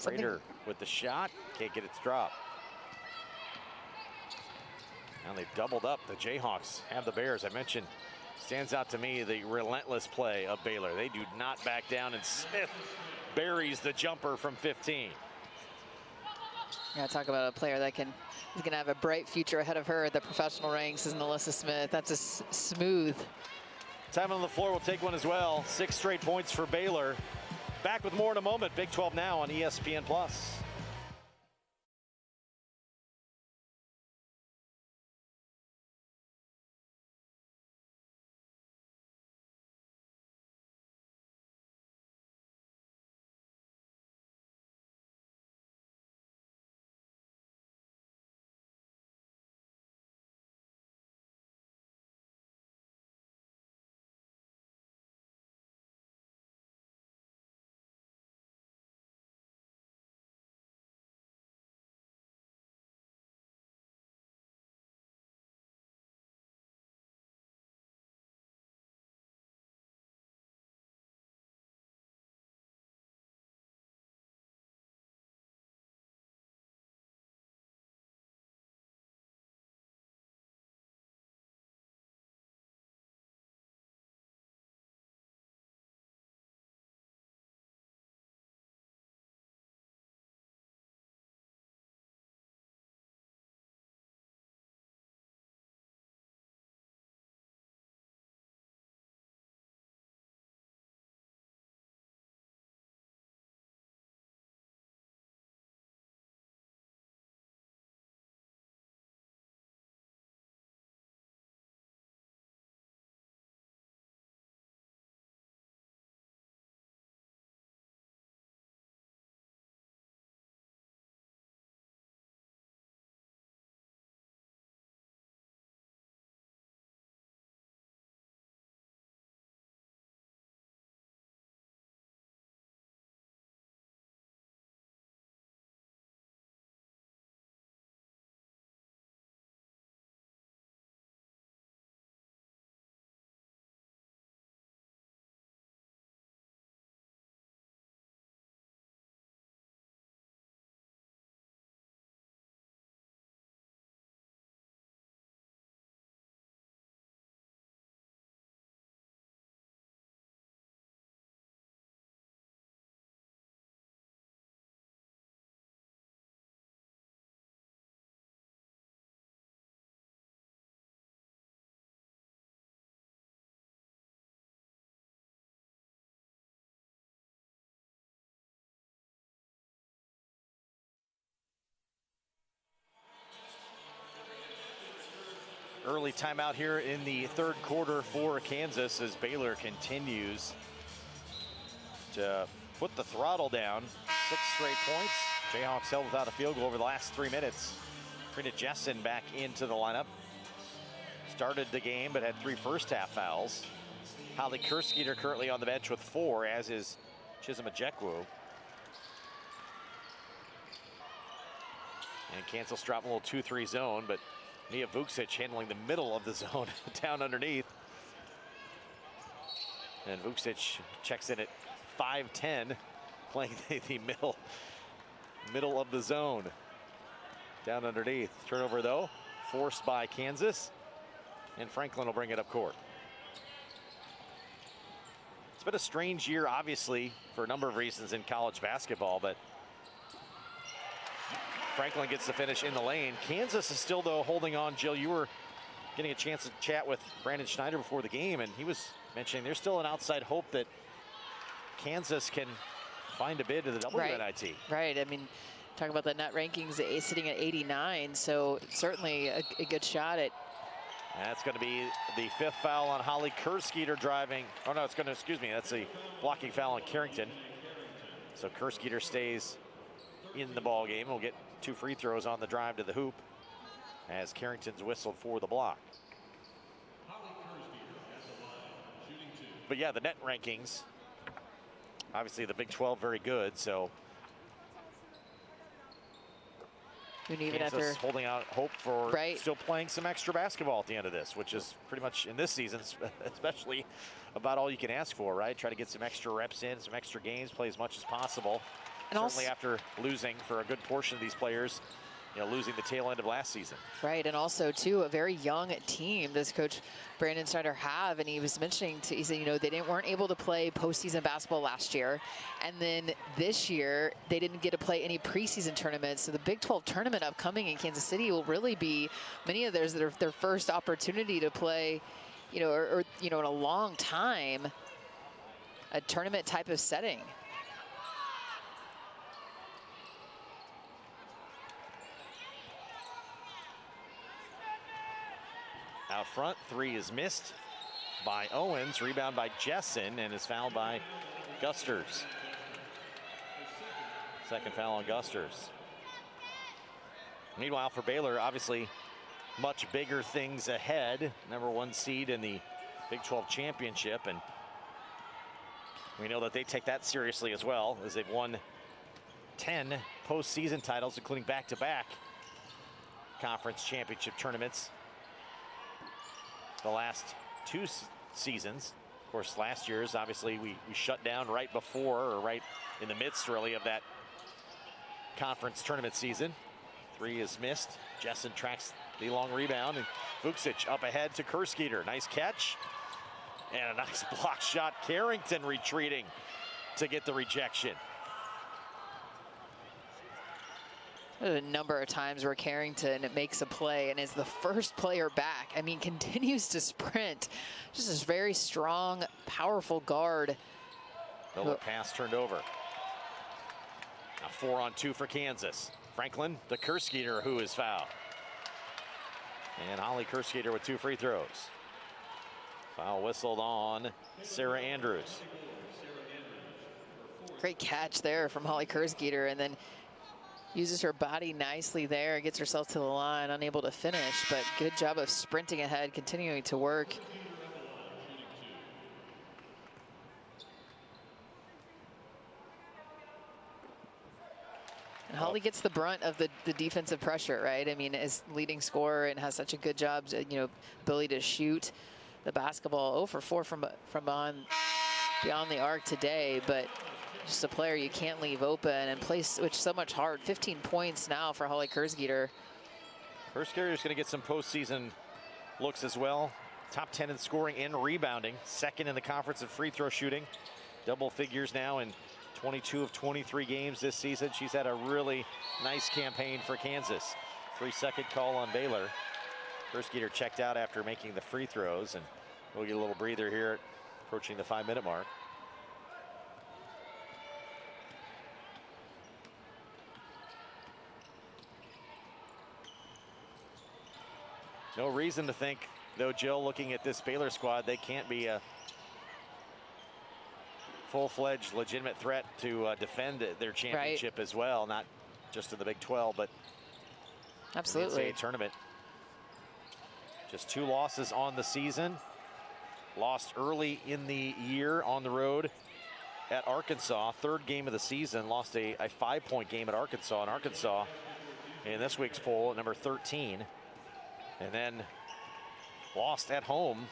Prater with the shot, can't get its drop. Now they've doubled up. The Jayhawks have the Bears. I mentioned, stands out to me the relentless play of Baylor. They do not back down, and Smith buries the jumper from 15. Yeah, talk about a player that is going to have a bright future ahead of her at the professional ranks, is Melissa Smith. That's a smooth. Time on the floor will take one as well. 6 straight points for Baylor. Back with more in a moment. Big 12 now on ESPN+. Early timeout here in the third quarter for Kansas as Baylor continues to put the throttle down. 6 straight points. Jayhawks held without a field goal over the last 3 minutes. Trina Jessen back into the lineup. Started the game but had 3 first-half fouls. 𝗿𝗲𝗃𝗍𝗃 currently on the bench with 4, as is 𝘀𝘁𝗲𝗄𝗃. And Kansas dropping a little 2-3 zone, but Nia Vukcic handling the middle of the zone down underneath. And Vukcic checks in at 5'10", playing the middle of the zone down underneath. Turnover though, forced by Kansas, and Franklin will bring it up court. It's been a strange year, obviously, for a number of reasons in college basketball, but Franklin gets the finish in the lane. Kansas is still, though, holding on. Jill, you were getting a chance to chat with Brandon Schneider before the game, and he was mentioning there's still an outside hope that Kansas can find a bid to the WNIT. Right. I mean, talk about the net rankings, sitting at 89, so certainly a good shot at. That's going to be the 5th foul on 𝗿𝗲𝗃𝗍𝗃 driving. Oh, no, it's going to, excuse me, that's a blocking foul on Carrington. So 𝗃𝗍𝗃 stays in the ball game. We'll get 2 free throws on the drive to the hoop as Carrington's whistled for the block. But yeah, the net rankings, obviously the Big 12 very good, so And even Kansas after holding out hope for still playing some extra basketball at the end of this, which is pretty much in this season, especially about all you can ask for, right? Try to get some extra reps in, some extra games, play as much as possible. And certainly after losing for a good portion of these players, you know, losing the tail end of last season. Right, and also, too, a very young team does Coach Brandon Snyder have, and he was mentioning, he said, you know, they weren't able to play postseason basketball last year, and then this year, they didn't get to play any preseason tournaments, so the Big 12 tournament upcoming in Kansas City will really be many of theirs that are their first opportunity to play, you know, or you know, in a long time, a tournament type of setting. Out front, three is missed by Owens, rebound by Jessen, and is fouled by Gusters. Second foul on Gusters. Meanwhile, for Baylor, obviously much bigger things ahead. #1 seed in the Big 12 championship, and we know that they take that seriously as well, as they've won 10 postseason titles, including back-to-back conference championship tournaments the last 2 seasons. Of course, last year's, obviously, we shut down right before, or right in the midst, really, of that conference tournament season. Three is missed. Jessen tracks the long rebound, and 𝗿𝗏𝗱𝘆 up ahead to 𝘀𝗁𝗏𝗃. Nice catch. And a nice block shot. Carrington retreating to get the rejection. A number of times where Carrington makes a play and is the first player back. I mean, continues to sprint. Just this very strong, powerful guard. The pass turned over. A 4-on-2 for Kansas. Franklin, the 𝘀𝗁𝗏𝗃, who is fouled. And Holly 𝘀𝗁𝗏𝗃 with 2 free throws. Foul whistled on Sarah Andrews. Great catch there from Holly 𝘀𝗁𝗏𝗃, and then uses her body nicely there, gets herself to the line, unable to finish, but good job of sprinting ahead, continuing to work. And Holly gets the brunt of the defensive pressure, right? I mean, is leading scorer and has such a good job, you know, ability to shoot the basketball. 0 for 4 from beyond the arc today, but just a player you can't leave open and plays which so much hard. 15 points now for Holly 𝘀𝗁𝗏𝗃. 𝘀𝗁𝗏𝗃 is going to get some postseason looks as well. Top 10 in scoring and rebounding. Second in the conference in free throw shooting. Double figures now in 22 of 23 games this season. She's had a really nice campaign for Kansas. 3-second call on Baylor. 𝘀𝗀𝗏𝗃 checked out after making the free throws, and we'll get a little breather here approaching the 5-minute mark. No reason to think, though, Jill, looking at this Baylor squad, they can't be a full-fledged, legitimate threat to defend their championship as well, not just in the Big 12, but absolutely the NCAA tournament. Just 2 losses on the season. Lost early in the year on the road at Arkansas. 3rd game of the season. Lost a 5-point game at Arkansas. And Arkansas in this week's poll at number 13. And then lost at home.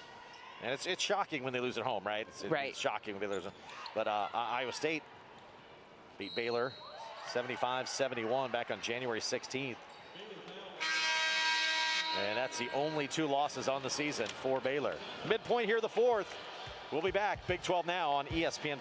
And it's shocking when they lose at home, right? It's shocking when they lose. But Iowa State beat Baylor 75-71 back on January 16th. And that's the only 2 losses on the season for Baylor. Midpoint here, the 4th. We'll be back. Big 12 now on ESPN+.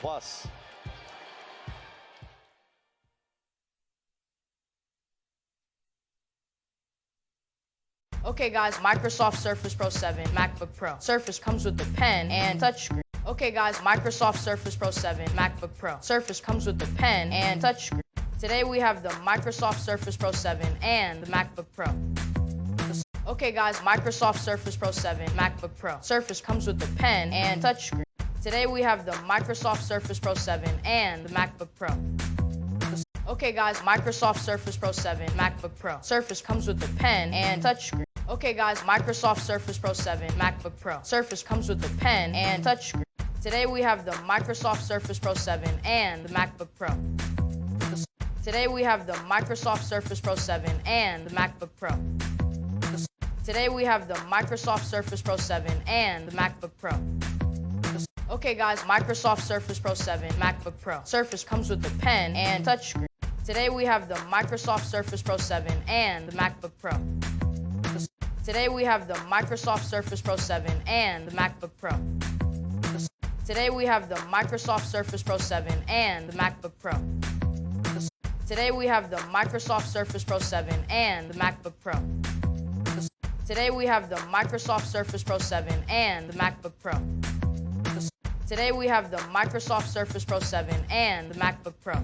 Okay guys, Microsoft Surface Pro 7 MacBook Pro. Surface comes with the pen and touchscreen. Okay guys, Microsoft Surface Pro 7 MacBook Pro. Surface comes with the pen and touchscreen. Today we have the Microsoft Surface Pro 7 and the MacBook Pro. Okay guys, Microsoft Surface Pro 7 MacBook Pro. Surface comes with the pen and touchscreen. Today we have the Microsoft Surface Pro 7 and the MacBook Pro. Okay guys, Microsoft Surface Pro 7 MacBook Pro. Surface comes with the pen and touchscreen. Okay guys, Microsoft Surface Pro 7 MacBook Pro. Surface comes with the pen and touchscreen. Today we have the Microsoft Surface Pro 7 and the MacBook Pro. Today we have the Microsoft Surface Pro 7 and the MacBook Pro. Today we have the Microsoft Surface Pro 7 and the MacBook Pro. Okay guys, Microsoft Surface Pro 7, MacBook Pro. Surface comes with the pen and touchscreen. Today we have the Microsoft Surface Pro 7 and the MacBook Pro. Today we have the Microsoft Surface Pro 7 and the MacBook Pro. Today we have the Microsoft Surface Pro 7 and the MacBook Pro. Today we have the Microsoft Surface Pro 7 and the MacBook Pro. Today we have the Microsoft Surface Pro 7 and the MacBook Pro. Today we have the Microsoft Surface Pro 7 and the MacBook Pro.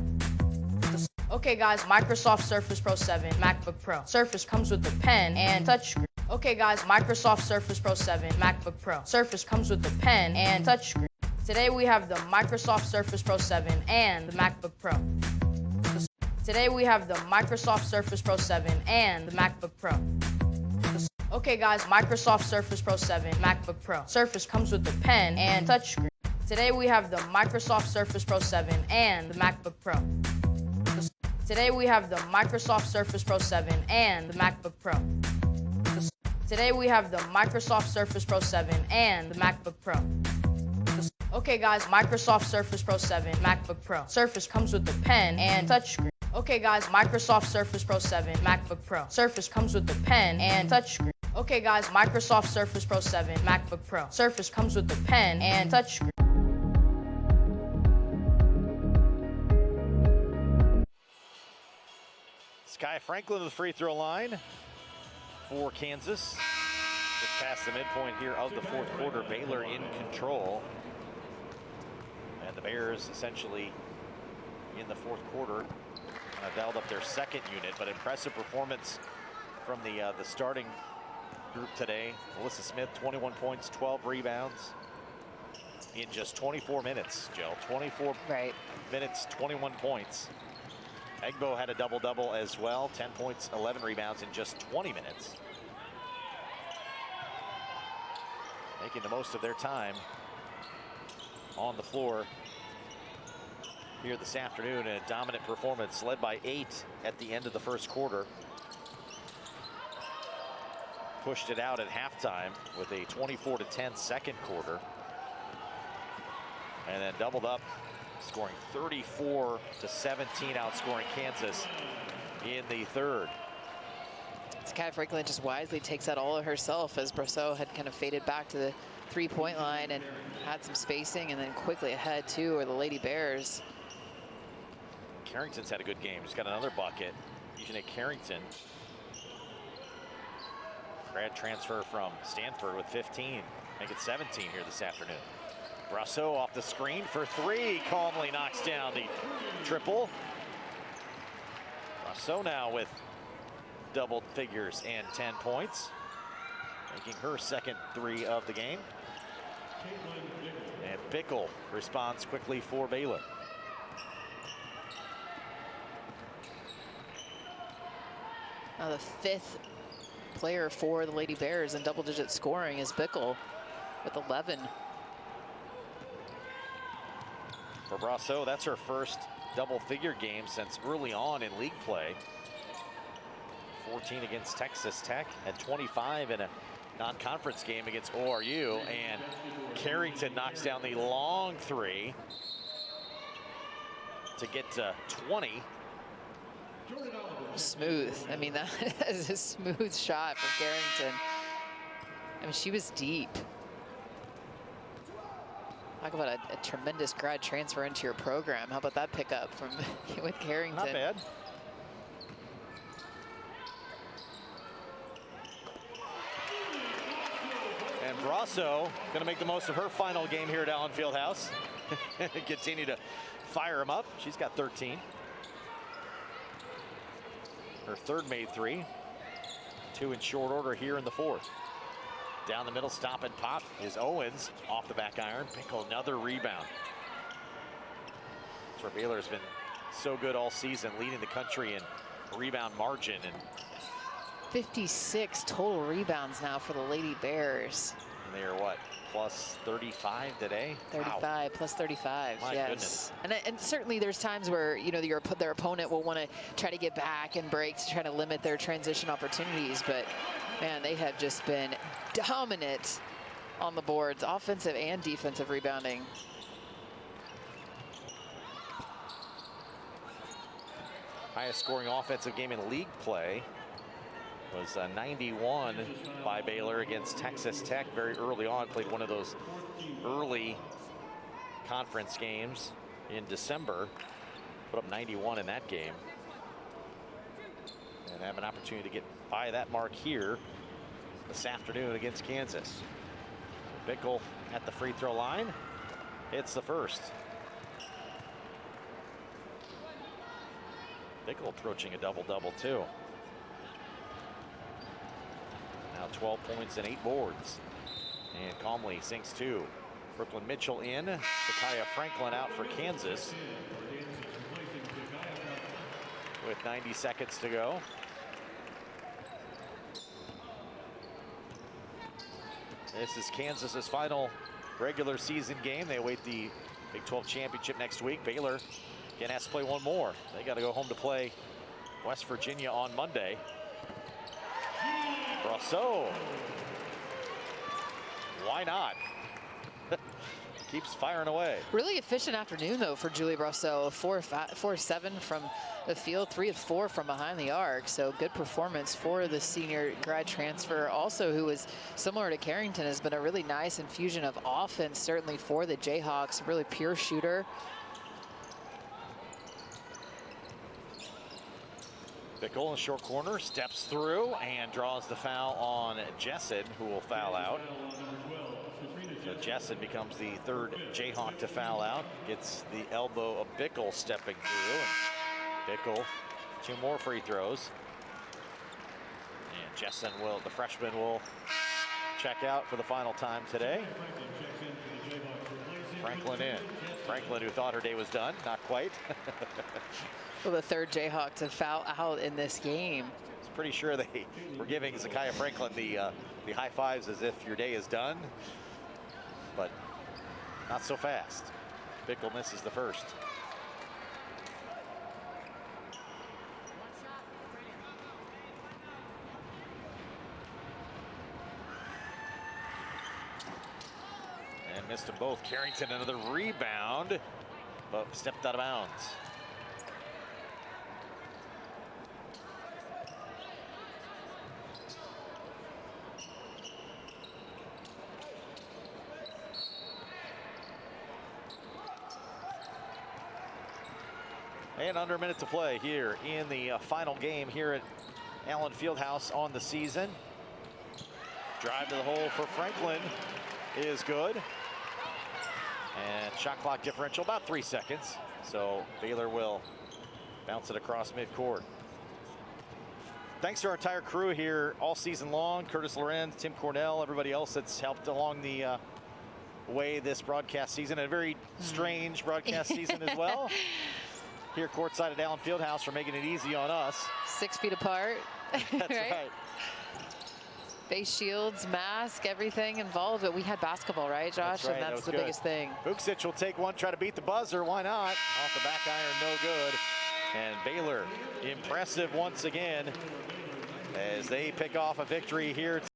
Okay guys, Microsoft Surface Pro 7, MacBook Pro. Surface comes with the pen and touchscreen. Okay guys, Microsoft Surface Pro 7, MacBook Pro. Surface comes with the pen and touchscreen. Today we have the Microsoft Surface Pro 7 and the MacBook Pro. Today we have the Microsoft Surface Pro 7 and the MacBook Pro. Okay guys, Microsoft Surface Pro 7, MacBook Pro. Surface comes with the pen and touchscreen. Today we have the Microsoft Surface Pro 7 and the MacBook Pro. Today we have the Microsoft Surface Pro 7 and the MacBook Pro. Today we have the Microsoft Surface Pro 7 and the MacBook Pro. Okay guys, Microsoft Surface Pro 7, MacBook Pro. Surface comes with the pen and touchscreen. Okay guys, Microsoft Surface Pro 7, MacBook Pro. Surface comes with the pen and touchscreen. Okay guys, Microsoft Surface Pro 7, MacBook Pro. Surface comes with the pen and touchscreen. Sky Franklin to the free throw line for Kansas. Just past the midpoint here of the fourth quarter, Baylor in control. And the Bears essentially in the fourth quarter dialed up their second unit, but impressive performance from the starting group today. Melissa Smith, 21 points, 12 rebounds in just 24 minutes, Jill. 24 minutes, 21 points. 𝗿𝗲𝗱𝘆 had a double-double as well, 10 points, 11 rebounds in just 20 minutes. Making the most of their time on the floor here this afternoon, and a dominant performance led by 8 at the end of the first quarter. Pushed it out at halftime with a 24-10 second quarter. And then doubled up, scoring 34-17, outscoring Kansas in the third. Sky Franklin just wisely takes that all herself as 𝗿𝗏𝗆𝗆 had kind of faded back to the three-point line and had some spacing, and then quickly ahead too are the Lady Bears. Carrington's had a good game. Just got another bucket. Ejene Carrington, grad transfer from Stanford, with 15. Make it 17 here this afternoon. 𝗿𝗏𝗆𝗆 off the screen for three. Calmly knocks down the triple. 𝗿𝗏𝗆𝗆 now with double figures and 10 points, making her second three of the game. And 𝗿𝗏𝗆𝗆 responds quickly for Baylor. Now the fifth player for the Lady Bears in double-digit scoring is 𝗿𝗏𝗆𝗆 with 11. For 𝗿𝗏𝗆𝗆𝗆, that's her first double-figure game since early on in league play. 14 against Texas Tech, had 25 in a non-conference game against ORU, and Carrington knocks down the long three to get to 20. Smooth. I mean, that is a smooth shot from Carrington. I mean, she was deep. Talk about a tremendous grad transfer into your program. How about that pickup from with Carrington? Not bad. And 𝗿𝗏𝗆𝗆𝗆 going to make the most of her final game here at Allen Fieldhouse. Continue to fire him up. She's got 13. Her third made three. 2 in short order here in the fourth. Down the middle, stop and pop is Owens off the back iron. 𝗿𝗏𝗆𝗆𝗆 another rebound. That's where Baylor has been so good all season, leading the country in rebound margin. And 56 total rebounds now for the Lady Bears. And they are what, plus 35 today? 35, wow. plus 35, My yes. goodness. And certainly there's times where, you know, their opponent will want to try to get back and break to try to limit their transition opportunities. But, man, they have just been dominant on the boards, offensive and defensive rebounding. Highest scoring offensive game in league play was 91 by Baylor against Texas Tech very early on. Played one of those early conference games in December. Put up 91 in that game. And have an opportunity to get by that mark here this afternoon against Kansas. 𝗿𝗲𝗱𝘆 at the free throw line. Hits the first. 𝗿𝗲𝗱𝘆 approaching a double-double too. Now 12 points and 8 boards. And Calmly sinks 2. Brooklyn Mitchell in. 𝗀𝗍𝗄 out for Kansas. With 90 seconds to go. This is Kansas's final regular season game. They await the Big 12 championship next week. Baylor again has to play one more. They got to go home to play West Virginia on Monday. 𝗿𝗏𝗄. Why not? Keeps firing away. Really efficient afternoon, though, for Julie 𝗿𝗏𝗄. 4-7 from the field, 3 of 4 from behind the arc. So good performance for the senior grad transfer. Also, who is similar to Carrington, has been a really nice infusion of offense, certainly for the Jayhawks. Really pure shooter. 𝗿𝗏𝗄 in the short corner, steps through and draws the foul on 𝗀𝗁, who will foul out. So 𝗀𝗁 becomes the third Jayhawk to foul out. Gets the elbow of 𝗿𝗏𝗄 stepping through. And 𝗿𝗏𝗄, 2 more free throws. And 𝗀𝗁 the freshman will check out for the final time today. Franklin in. Franklin, who thought her day was done, not quite. Well, the third Jayhawk to foul out in this game. I was pretty sure they were giving 𝗀𝗍𝗄 the high fives as if your day is done, but not so fast. 𝗿𝗏𝗄 misses the first. And missed them both. Carrington another rebound, but stepped out of bounds. And under a minute to play here in the final game here at Allen Fieldhouse on the season. Drive to the hole for Franklin is good. And shot clock differential about 3 seconds. So Baylor will bounce it across midcourt. Thanks to our entire crew here all season long. Curtis Lorenz, Tim Cornell, everybody else that's helped along the way this broadcast season. A very strange broadcast season as well. Here courtside at Allen Fieldhouse for making it easy on us. 6 feet apart. That's right. Face shields, mask, everything involved. But we had basketball, right, Josh? That's right. And that's the good. biggest thing. 𝗿𝗏𝗄𝗃 will take one, try to beat the buzzer. Why not? Off the back iron, no good. And Baylor, impressive once again, as they pick off a victory here.